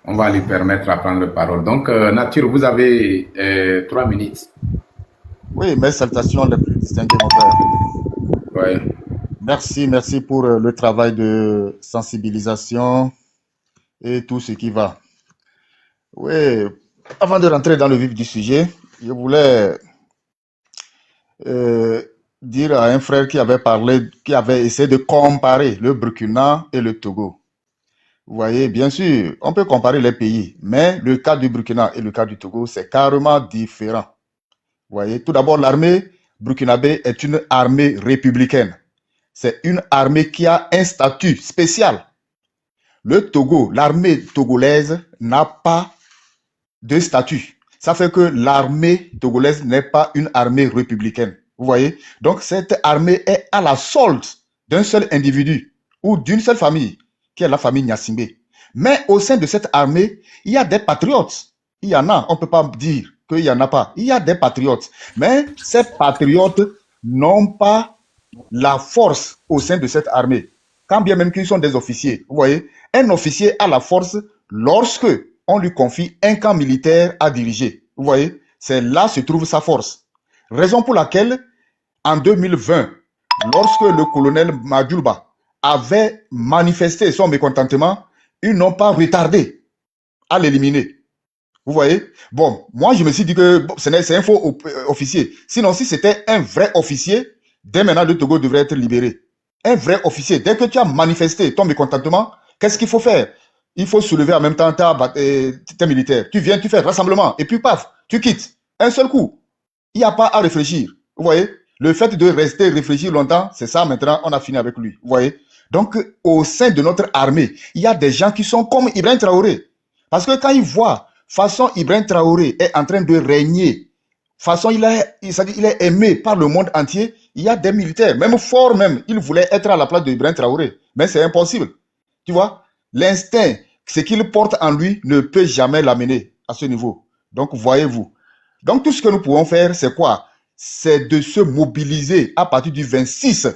On va lui permettre de prendre la parole. Donc, Nature, vous avez 3 minutes. Oui, mes salutations les plus distinguées, mon frère. Ouais. Merci pour le travail de sensibilisation et tout ce qui va. Oui, avant de rentrer dans le vif du sujet, je voulais dire à un frère qui avait essayé de comparer le Burkina et le Togo. Vous voyez, bien sûr, on peut comparer les pays, mais le cas du Burkina et le cas du Togo, c'est carrément différent. Vous voyez, tout d'abord, l'armée burkinabé est une armée républicaine. C'est une armée qui a un statut spécial. Le Togo, l'armée togolaise n'a pas de statut. Ça fait que l'armée togolaise n'est pas une armée républicaine. Vous voyez? Donc, cette armée est à la solde d'un seul individu ou d'une seule famille, qui est la famille Gnassingbé. Mais au sein de cette armée, il y a des patriotes. Il y en a, on ne peut pas dire qu'il n'y en a pas. Il y a des patriotes. Mais ces patriotes n'ont pas la force au sein de cette armée. Quand bien même qu'ils sont des officiers. Vous voyez? Un officier a la force lorsque on lui confie un camp militaire à diriger. Vous voyez, c'est là se trouve sa force. Raison pour laquelle, en 2020, lorsque le colonel Madjoulba avait manifesté son mécontentement, ils n'ont pas retardé à l'éliminer. Vous voyez? Bon, moi je me suis dit que c'est un faux officier. Sinon, si c'était un vrai officier, dès maintenant le Togo devrait être libéré. Un vrai officier, dès que tu as manifesté ton mécontentement, qu'est-ce qu'il faut faire? Il faut soulever en même temps tes militaires. Tu viens, tu fais rassemblement et puis paf, tu quittes. Un seul coup. Il n'y a pas à réfléchir. Vous voyez? Le fait de rester réfléchir longtemps, c'est ça maintenant, on a fini avec lui. Vous voyez? Donc, au sein de notre armée, il y a des gens qui sont comme Ibrahim Traoré. Parce que quand ils voient, façon Ibrahim Traoré est en train de régner, façon il est aimé par le monde entier, il y a des militaires, même forts même, ils voulaient être à la place de Ibrahim Traoré. Mais c'est impossible. Tu vois? L'instinct, ce qu'il porte en lui, ne peut jamais l'amener à ce niveau. Donc, voyez-vous. Donc, tout ce que nous pouvons faire, c'est quoi? C'est de se mobiliser à partir du 26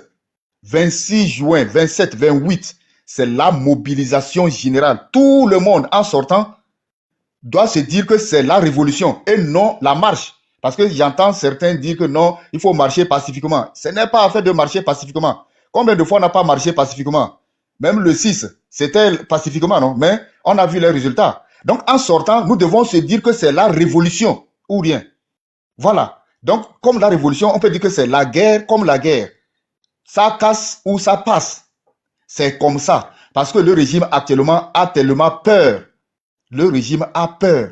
juin, 27, 28. C'est la mobilisation générale. Tout le monde, en sortant, doit se dire que c'est la révolution et non la marche. Parce que j'entends certains dire que non, il faut marcher pacifiquement. Ce n'est pas affaire de marcher pacifiquement. Combien de fois on n'a pas marché pacifiquement? Même le 6, c'était pacifiquement, non? Mais on a vu les résultats. Donc, en sortant, nous devons se dire que c'est la révolution ou rien. Voilà. Donc, comme la révolution, on peut dire que c'est la guerre comme la guerre. Ça casse ou ça passe. C'est comme ça. Parce que le régime actuellement a tellement peur. Le régime a peur.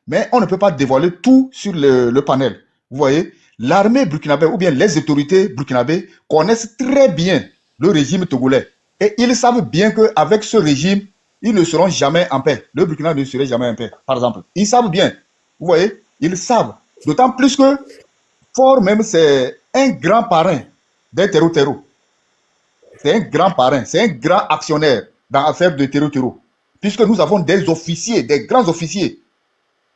Mais on ne peut pas dévoiler tout sur le panel. Vous voyez, l'armée burkinabé ou bien les autorités burkinabé connaissent très bien le régime togolais. Et ils savent bien qu'avec ce régime, ils ne seront jamais en paix. Le Burkina ne serait jamais en paix, par exemple. Ils savent bien. Vous voyez, ils savent. D'autant plus que Fort même, c'est un grand parrain des terreau-terreau. C'est un grand parrain, c'est un grand actionnaire dans l'affaire de terreau-terreau. Puisque nous avons des officiers, des grands officiers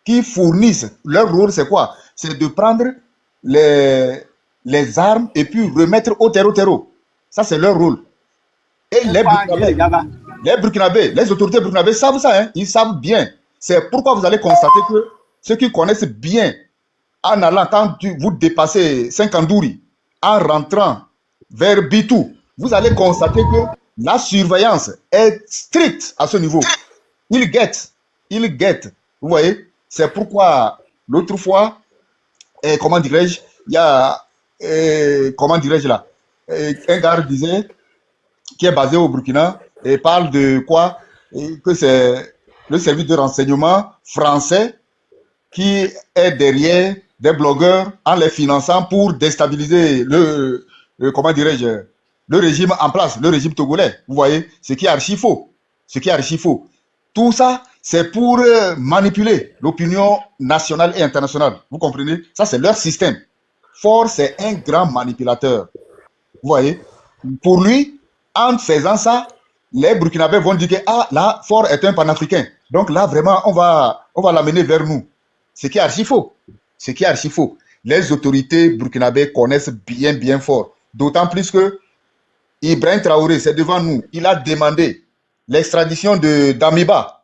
qui fournissent, leur rôle c'est quoi? C'est de prendre les armes et puis remettre au terreau-terreau. Ça c'est leur rôle. Et les Burkinabés, les autorités burkinabées savent ça, hein? Ils savent bien. C'est pourquoi vous allez constater que ceux qui connaissent bien, en allant, quand vous dépassez Saint-Kandouri, en rentrant vers Bitou, vous allez constater que la surveillance est stricte à ce niveau. Ils guettent. Vous voyez, c'est pourquoi l'autre fois, comment dirais-je, il y a, comment dirais-je là, un gars disait, qui est basé au Burkina, et parle de quoi, que c'est le service de renseignement français qui est derrière des blogueurs en les finançant pour déstabiliser comment dirais-je, le régime en place, le régime togolais. Vous voyez, ce qui est archi faux. Ce qui est archi faux. Tout ça, c'est pour manipuler l'opinion nationale et internationale. Vous comprenez? Ça, c'est leur système. Fort, c'est un grand manipulateur. Vous voyez? Pour lui, en faisant ça, les Burkinabés vont dire que ah, là, Fort est un panafricain. Donc là, vraiment, on va l'amener vers nous. Ce qui est archi faux. Ce qui est archi faux. Les autorités burkinabées connaissent bien Fort. D'autant plus que Ibrahim Traoré, c'est devant nous. Il a demandé l'extradition de Damiba.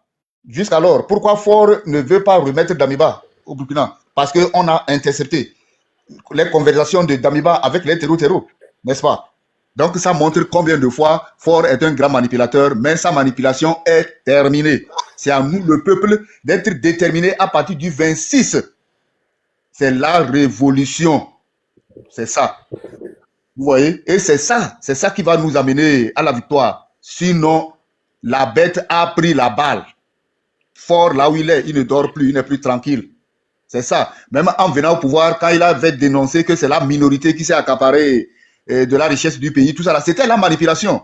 Jusqu'alors, pourquoi Fort ne veut pas remettre Damiba au Burkina? Parce qu'on a intercepté les conversations de Damiba avec les terreau-terreau, n'est-ce pas? Donc ça montre combien de fois Fort est un grand manipulateur, mais sa manipulation est terminée. C'est à nous, le peuple, d'être déterminé à partir du 26. C'est la révolution. C'est ça. Vous voyez? Et c'est ça qui va nous amener à la victoire. Sinon, la bête a pris la balle. Fort là où il est, il ne dort plus, il n'est plus tranquille. C'est ça. Même en venant au pouvoir, quand il avait dénoncé que c'est la minorité qui s'est accaparée de la richesse du pays, tout ça là, c'était la manipulation.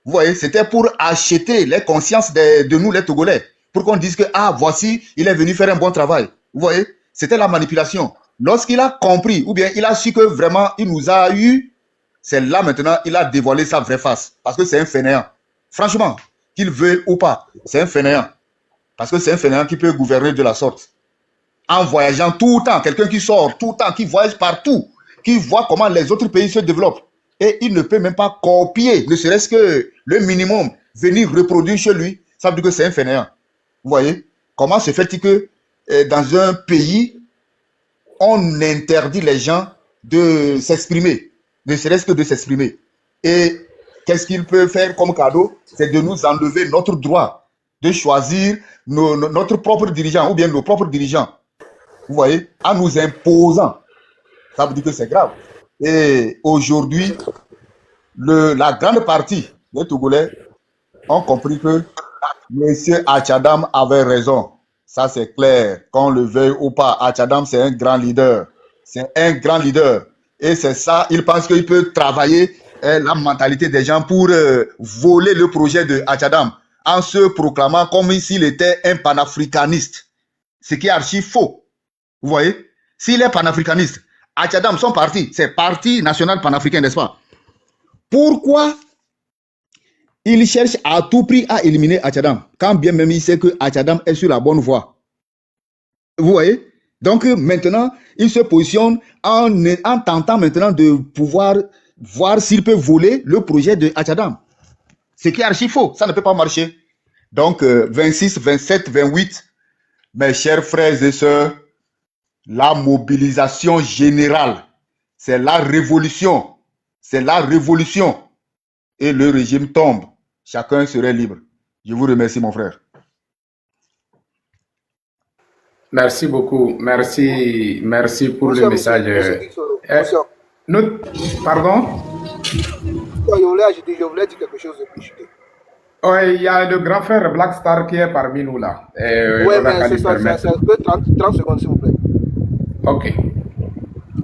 Vous voyez, c'était pour acheter les consciences de nous, les Togolais, pour qu'on dise que, ah, voici, il est venu faire un bon travail. Vous voyez, c'était la manipulation. Lorsqu'il a compris, ou bien il a su que vraiment, il nous a eu, c'est là maintenant, il a dévoilé sa vraie face. Parce que c'est un fainéant. Franchement, qu'il veuille ou pas, c'est un fainéant. Parce que c'est un fainéant qui peut gouverner de la sorte. En voyageant tout le temps, quelqu'un qui sort tout le temps, qui voyage partout, qui voit comment les autres pays se développent. Et il ne peut même pas copier, ne serait-ce que le minimum, venir reproduire chez lui. Ça veut dire que c'est un fainéant. Vous voyez? Comment se fait-il que dans un pays, on interdit les gens de s'exprimer, ne serait-ce que de s'exprimer. Et qu'est-ce qu'il peut faire comme cadeau? C'est de nous enlever notre droit de choisir notre propre dirigeant ou bien nos propres dirigeants. Vous voyez? En nous imposant. Ça veut dire que c'est grave. Et aujourd'hui, la grande partie des Togolais ont compris que M. Achadam avait raison. Ça, c'est clair. Qu'on le veuille ou pas, Achadam, c'est un grand leader. C'est un grand leader. Et c'est ça, il pense qu'il peut travailler la mentalité des gens pour voler le projet de Achadam en se proclamant comme s'il était un panafricaniste. Ce qui est archi faux. Vous voyez? S'il est panafricaniste, Achadam, son parti, c'est Parti national panafricain, n'est-ce pas? Pourquoi Il cherche à tout prix à éliminer Achadam, quand bien même il sait que Achadam est sur la bonne voie. Vous voyez? Donc maintenant, il se positionne en tentant maintenant de pouvoir voir s'il peut voler le projet de Achadam. Ce qui est archi faux, ça ne peut pas marcher. Donc 26, 27, 28, mes chers frères et sœurs, la mobilisation générale, c'est la révolution. C'est la révolution. Et le régime tombe. Chacun serait libre. Je vous remercie, mon frère. Merci beaucoup. Merci pour le message. Pardon? Je voulais dire quelque chose de plus. Oui, il y a le grand frère Black Star qui est parmi nous là. Oui, mais c'est ça, 30 secondes s'il vous plaît. Ok.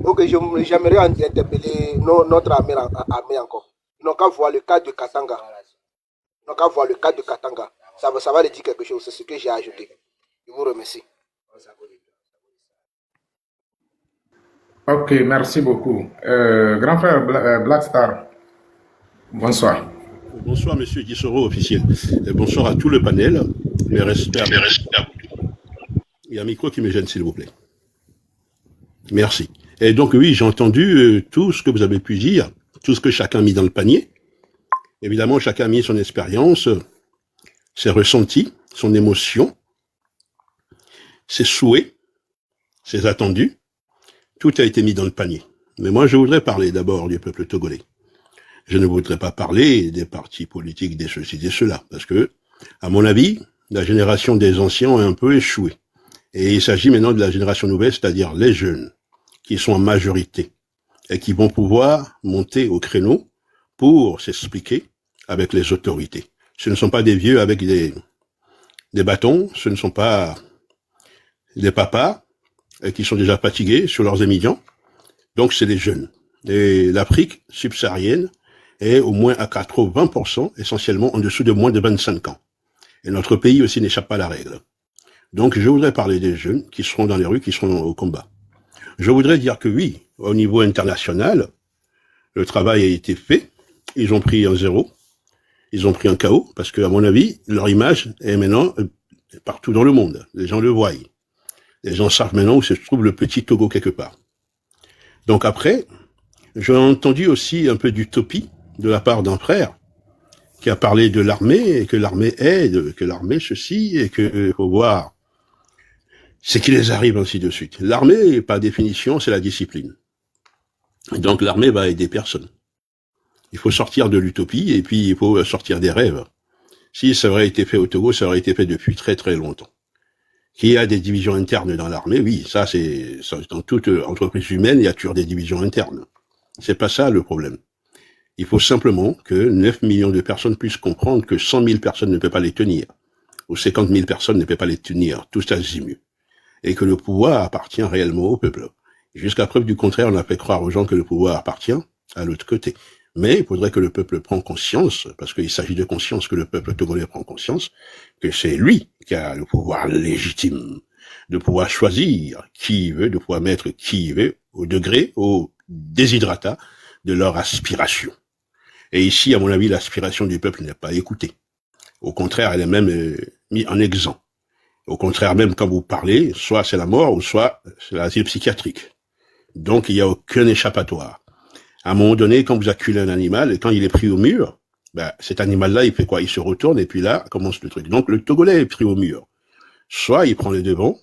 Ok, j'aimerais interpeller notre armée encore. Ils n'ont qu'à voir le cas de Katanga. Ils n'ont qu'à voir le cas de Katanga. Ça va leur dire quelque chose, c'est ce que j'ai ajouté. Je vous remercie. Ok, merci beaucoup. Grand frère Black Star, bonsoir. Bonsoir, monsieur Guissoro, officiel. Et bonsoir à tout le panel. Mes respects à vous. Il y a un micro qui me gêne, s'il vous plaît. Merci. Et donc, oui, j'ai entendu tout ce que vous avez pu dire, tout ce que chacun a mis dans le panier. Évidemment, chacun a mis son expérience, ses ressentis, son émotion, ses souhaits, ses attendus. Tout a été mis dans le panier. Mais moi, je voudrais parler d'abord du peuple togolais. Je ne voudrais pas parler des partis politiques, des ceci, des cela, parce que, à mon avis, la génération des anciens a un peu échoué. Et il s'agit maintenant de la génération nouvelle, c'est-à-dire les jeunes, qui sont en majorité, et qui vont pouvoir monter au créneau pour s'expliquer avec les autorités. Ce ne sont pas des vieux avec des bâtons, ce ne sont pas des papas qui sont déjà fatigués sur leurs émigrants. Donc c'est des jeunes. Et l'Afrique subsaharienne est au moins à 80%, essentiellement en dessous de moins de 25 ans. Et notre pays aussi n'échappe pas à la règle. Donc je voudrais parler des jeunes qui seront dans les rues, qui seront au combat. Je voudrais dire que oui, au niveau international, le travail a été fait. Ils ont pris un 0. Ils ont pris un KO, parce que, à mon avis, leur image est maintenant partout dans le monde. Les gens le voient. Les gens savent maintenant où se trouve le petit Togo quelque part. Donc après, j'ai entendu aussi un peu d'utopie de la part d'un frère qui a parlé de l'armée, et que l'armée aide, que l'armée ceci, et que faut voir ce qui les arrive ainsi de suite. L'armée, par définition, c'est la discipline. Donc l'armée va aider personne. Il faut sortir de l'utopie et puis il faut sortir des rêves. Si ça aurait été fait au Togo, ça aurait été fait depuis très très longtemps. Qu'il y a des divisions internes dans l'armée, oui, ça c'est dans toute entreprise humaine, il y a toujours des divisions internes. C'est pas ça le problème. Il faut simplement que 9 millions de personnes puissent comprendre que 100 000 personnes ne peuvent pas les tenir, ou 50 000 personnes ne peuvent pas les tenir, tous azimuts, et que le pouvoir appartient réellement au peuple. Jusqu'à preuve du contraire, on a fait croire aux gens que le pouvoir appartient à l'autre côté. Mais il faudrait que le peuple prenne conscience, parce qu'il s'agit de conscience, que le peuple togolais prend conscience, que c'est lui qui a le pouvoir légitime de pouvoir choisir qui il veut, de pouvoir mettre qui il veut, au degré, au déshydratat de leur aspiration. Et ici, à mon avis, l'aspiration du peuple n'est pas écoutée. Au contraire, elle est même mise en exempt. Au contraire, même quand vous parlez, soit c'est la mort, ou soit c'est l'asile psychiatrique. Donc, il n'y a aucun échappatoire. À un moment donné, quand vous acculez un animal, et quand il est pris au mur, ben, cet animal-là, il fait quoi? Il se retourne, et puis là, commence le truc. Donc, le Togolais est pris au mur. Soit il prend les devants,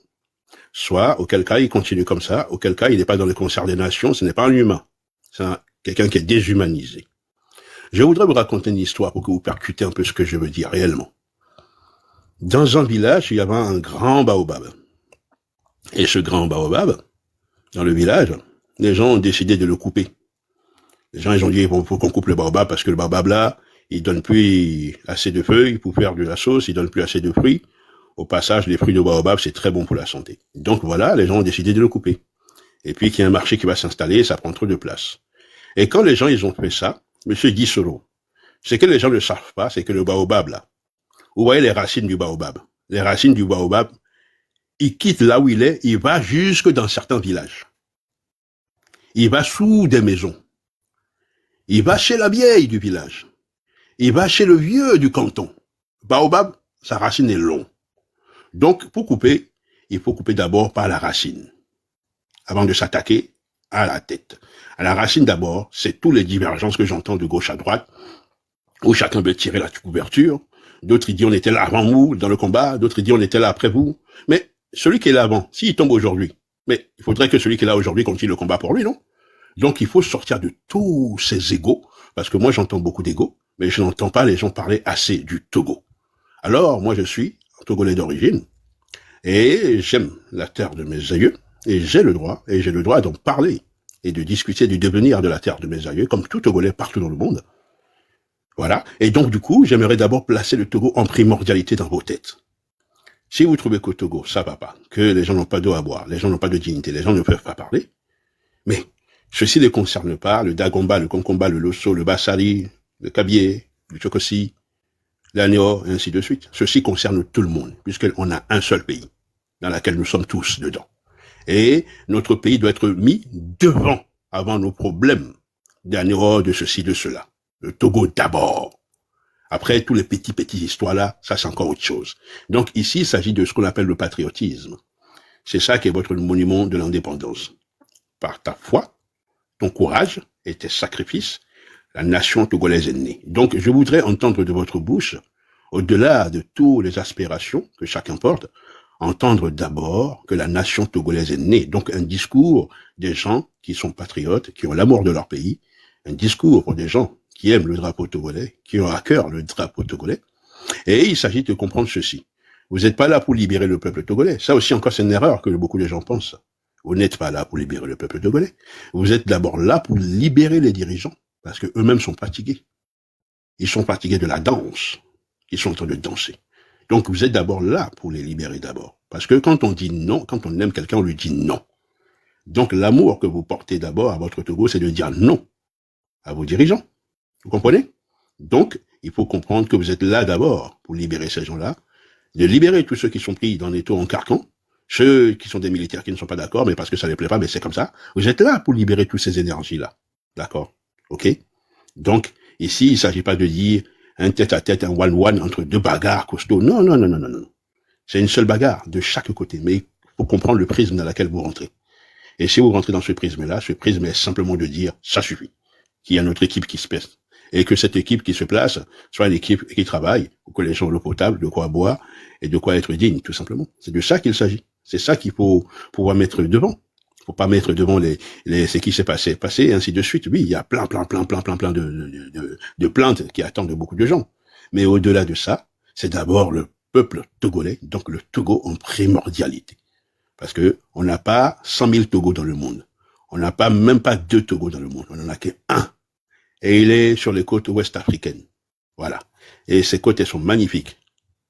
soit, auquel cas, il continue comme ça, auquel cas, il n'est pas dans le concert des nations, ce n'est pas un humain. C'est quelqu'un qui est déshumanisé. Je voudrais vous raconter une histoire pour que vous percutez un peu ce que je veux dire réellement. Dans un village, il y avait un grand baobab. Et ce grand baobab, dans le village, les gens ont décidé de le couper. Les gens, ils ont dit, il faut qu'on coupe le baobab parce que le baobab là, il donne plus assez de feuilles pour faire de la sauce, il donne plus assez de fruits. Au passage, les fruits de baobab, c'est très bon pour la santé. Donc voilà, les gens ont décidé de le couper. Et puis qu'il y a un marché qui va s'installer, ça prend trop de place. Et quand les gens, ils ont fait ça, monsieur Guissoro, ce que les gens ne savent pas, c'est que le baobab là, vous voyez les racines du baobab. Les racines du baobab, il quitte là où il est, il va jusque dans certains villages. Il va sous des maisons. Il va chez la vieille du village. il va chez le vieux du canton. Baobab, sa racine est longue. Donc, pour couper, il faut couper d'abord par la racine, avant de s'attaquer à la tête. À la racine d'abord, c'est toutes les divergences que j'entends de gauche à droite, où chacun veut tirer la couverture. D'autres ils disent on était là avant vous dans le combat, d'autres ils disent on était là après vous. Mais celui qui est là avant, s'il tombe aujourd'hui, mais il faudrait que celui qui est là aujourd'hui continue le combat pour lui, non? Donc il faut sortir de tous ces égos, parce que moi j'entends beaucoup d'égos, mais je n'entends pas les gens parler assez du Togo. Alors moi je suis un Togolais d'origine, et j'aime la terre de mes aïeux, et j'ai le droit d'en parler, et de discuter du devenir de la terre de mes aïeux, comme tout Togolais partout dans le monde. Voilà. Et donc, du coup, j'aimerais d'abord placer le Togo en primordialité dans vos têtes. Si vous trouvez qu'au Togo, ça va pas, que les gens n'ont pas d'eau à boire, les gens n'ont pas de dignité, les gens ne peuvent pas parler, mais ceci ne concerne pas le Dagomba, le Konkomba, le Losso, le Bassari, le Kabyé, le Tchokosi, l'Anéo, et ainsi de suite. Ceci concerne tout le monde, puisqu'on a un seul pays, dans lequel nous sommes tous dedans. Et notre pays doit être mis devant, avant nos problèmes d'Anéo, de ceci, de cela. Le Togo d'abord. Après, tous les petits histoires là, ça c'est encore autre chose. Donc ici, il s'agit de ce qu'on appelle le patriotisme. C'est ça qui est votre monument de l'indépendance. Par ta foi, ton courage et tes sacrifices, la nation togolaise est née. Donc je voudrais entendre de votre bouche, au-delà de toutes les aspirations que chacun porte, entendre d'abord que la nation togolaise est née. Donc un discours des gens qui sont patriotes, qui ont l'amour de leur pays, un discours pour des gens qui aiment le drapeau togolais, qui ont à cœur le drapeau togolais. Et il s'agit de comprendre ceci. Vous n'êtes pas là pour libérer le peuple togolais. Ça aussi encore, c'est une erreur que beaucoup de gens pensent. Vous n'êtes pas là pour libérer le peuple togolais. Vous êtes d'abord là pour libérer les dirigeants, parce que eux-mêmes sont fatigués. Ils sont fatigués de la danse. Ils sont en train de danser. Donc vous êtes d'abord là pour les libérer d'abord. Parce que quand on dit non, quand on aime quelqu'un, on lui dit non. Donc l'amour que vous portez d'abord à votre Togo, c'est de dire non à vos dirigeants. Vous comprenez? Donc, il faut comprendre que vous êtes là d'abord pour libérer ces gens-là, de libérer tous ceux qui sont pris dans les taux en carcan, ceux qui sont des militaires qui ne sont pas d'accord, mais parce que ça les plaît pas, mais c'est comme ça. Vous êtes là pour libérer toutes ces énergies-là. D'accord? Ok? Donc, ici, il ne s'agit pas de dire un tête-à-tête, un one-one entre deux bagarres costauds. Non, non, non, non, non, non. C'est une seule bagarre de chaque côté, mais il faut comprendre le prisme dans lequel vous rentrez. Et si vous rentrez dans ce prisme-là, ce prisme est simplement de dire, ça suffit, qu'il y a notre équipe qui se pèse. Et que cette équipe qui se place soit une équipe qui travaille pour que les gens aient l'eau potable, de quoi boire et de quoi être digne, tout simplement. C'est de ça qu'il s'agit. C'est ça qu'il faut pouvoir mettre devant. Il faut pas mettre devant ce qui s'est passé, et ainsi de suite. Oui, il y a plein de plaintes qui attendent beaucoup de gens. Mais au-delà de ça, c'est d'abord le peuple togolais, donc le Togo en primordialité. Parce que on n'a pas 100 000 Togos dans le monde. On n'a pas, même pas 2 Togos dans le monde. On en a qu'un. Et il est sur les côtes ouest africaines. Voilà. Et ces côtes, elles sont magnifiques.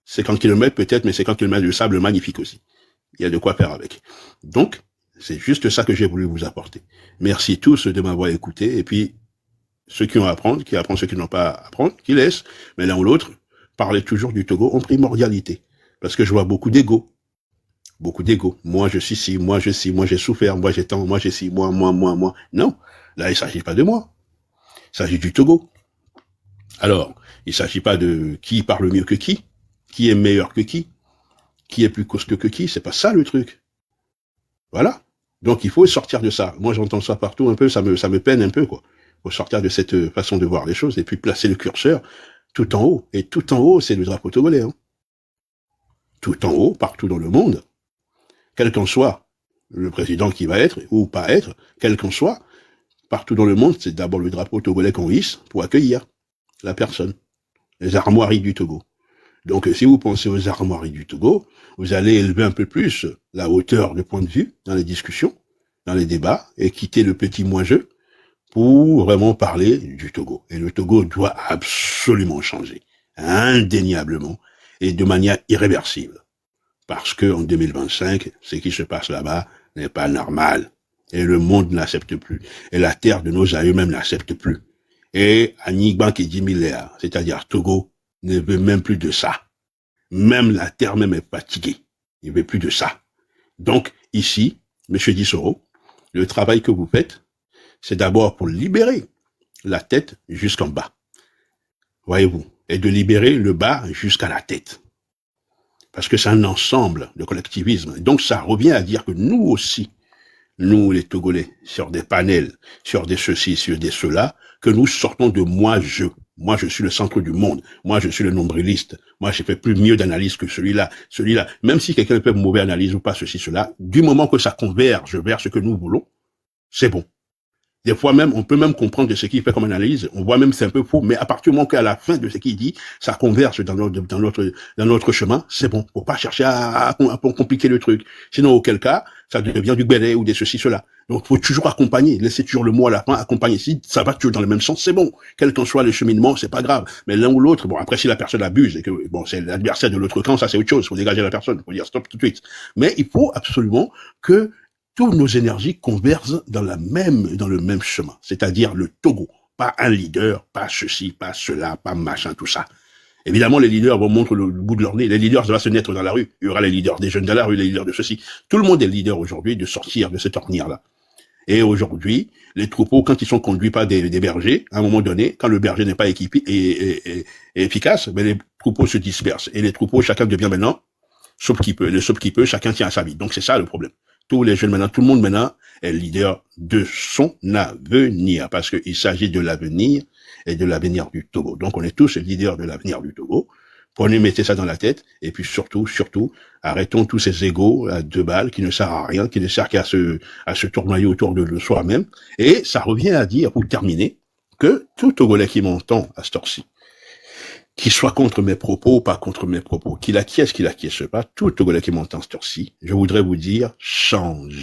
50 km peut-être, mais 50 km de sable magnifique aussi. Il y a de quoi faire avec. Donc, c'est juste ça que j'ai voulu vous apporter. Merci tous de m'avoir écouté. Et puis, ceux qui ont à apprendre, qui apprennent, ceux qui n'ont pas à apprendre, qui laissent. Mais l'un ou l'autre, parlez toujours du Togo en primordialité. Parce que je vois beaucoup d'ego. Beaucoup d'ego. Moi, je suis ci, moi, j'ai souffert, moi, j'ai tant, moi, j'ai ci, moi. Non. Là, il s'agit pas de moi. Il s'agit du Togo. Alors, il s'agit pas de qui parle mieux que qui est meilleur que qui est plus costaud que qui, c'est pas ça le truc. Voilà. Donc il faut sortir de ça. Moi j'entends ça partout un peu, ça me peine un peu quoi. Faut sortir de cette façon de voir les choses et puis placer le curseur tout en haut. Et tout en haut, c'est le drapeau togolais. Hein. Tout en haut, partout dans le monde, quel qu'en soit le président qui va être ou pas être, quel qu'en soit, partout dans le monde, c'est d'abord le drapeau togolais qu'on hisse pour accueillir la personne. Les armoiries du Togo. Donc, si vous pensez aux armoiries du Togo, vous allez élever un peu plus la hauteur de point de vue dans les discussions, dans les débats, et quitter le petit moi-je pour vraiment parler du Togo. Et le Togo doit absolument changer, indéniablement, et de manière irréversible. Parce que en 2025, ce qui se passe là-bas n'est pas normal. Et le monde n'accepte plus. Et la terre de nos aïeux même n'accepte plus. Et Anigban qui dit Miléa, c'est-à-dire Togo, ne veut même plus de ça. Même la terre même est fatiguée. Il ne veut plus de ça. Donc, ici, Monsieur Dissoro, le travail que vous faites, c'est d'abord pour libérer la tête jusqu'en bas. voyez-vous, et de libérer le bas jusqu'à la tête. Parce que c'est un ensemble de collectivisme. Donc ça revient à dire que nous aussi, nous les Togolais, sur des panels, sur des ceci, sur des cela, que nous sortons de moi-je. Moi, je suis le centre du monde. Moi, je suis le nombriliste. Moi, j'ai fait plus mieux d'analyse que celui-là. Même si quelqu'un fait mauvaise analyse ou pas ceci, cela, du moment que ça converge vers ce que nous voulons, c'est bon. Des fois même, on peut même comprendre de ce qu'il fait comme analyse. On voit même c'est un peu faux, mais à partir du moment qu'à la fin de ce qu'il dit, ça converge dans notre chemin, c'est bon. Faut pas chercher à compliquer le truc. Sinon, auquel cas, ça devient du béret ou des ceci, cela. Donc, faut toujours accompagner. Laisser toujours le mot à la fin, accompagner. Si ça va toujours dans le même sens, c'est bon. Quel qu'en soit le cheminement, c'est pas grave. Mais l'un ou l'autre, bon, après, si la personne abuse et que, bon, c'est l'adversaire de l'autre camp, ça c'est autre chose. Faut dégager la personne. Faut dire stop tout de suite. Mais il faut absolument que toutes nos énergies convergent dans le même chemin. C'est-à-dire le Togo. Pas un leader, pas ceci, pas cela, pas machin, tout ça. Évidemment, les leaders vont montrer le bout de leur nez. Les leaders vont se naître dans la rue. Il y aura les leaders des jeunes dans la rue, les leaders de ceci. Tout le monde est leader aujourd'hui de sortir de cette ornière-là. Et aujourd'hui, les troupeaux, quand ils sont conduits par des bergers, à un moment donné, quand le berger n'est pas équipé et efficace, ben les troupeaux se dispersent. Et les troupeaux, chacun devient maintenant sauve qui peut. Le sauve qui peut, chacun tient à sa vie. Donc c'est ça le problème. Tous les jeunes maintenant, tout le monde maintenant est leader de son avenir, parce qu'il s'agit de l'avenir et de l'avenir du Togo. Donc on est tous leaders de l'avenir du Togo. Prenez, mettez ça dans la tête, et puis surtout, arrêtons tous ces égos à 2 balles qui ne servent à rien, qui ne servent qu'à se tournoyer autour de soi-même. Et ça revient à dire, pour terminer, que tout Togolais qui m'entend à cette heure-ci, qu'il soit contre mes propos ou pas contre mes propos, qu'il acquiesce pas, tout Togolais qui m'entend à cette heure-ci, je voudrais vous dire, changez.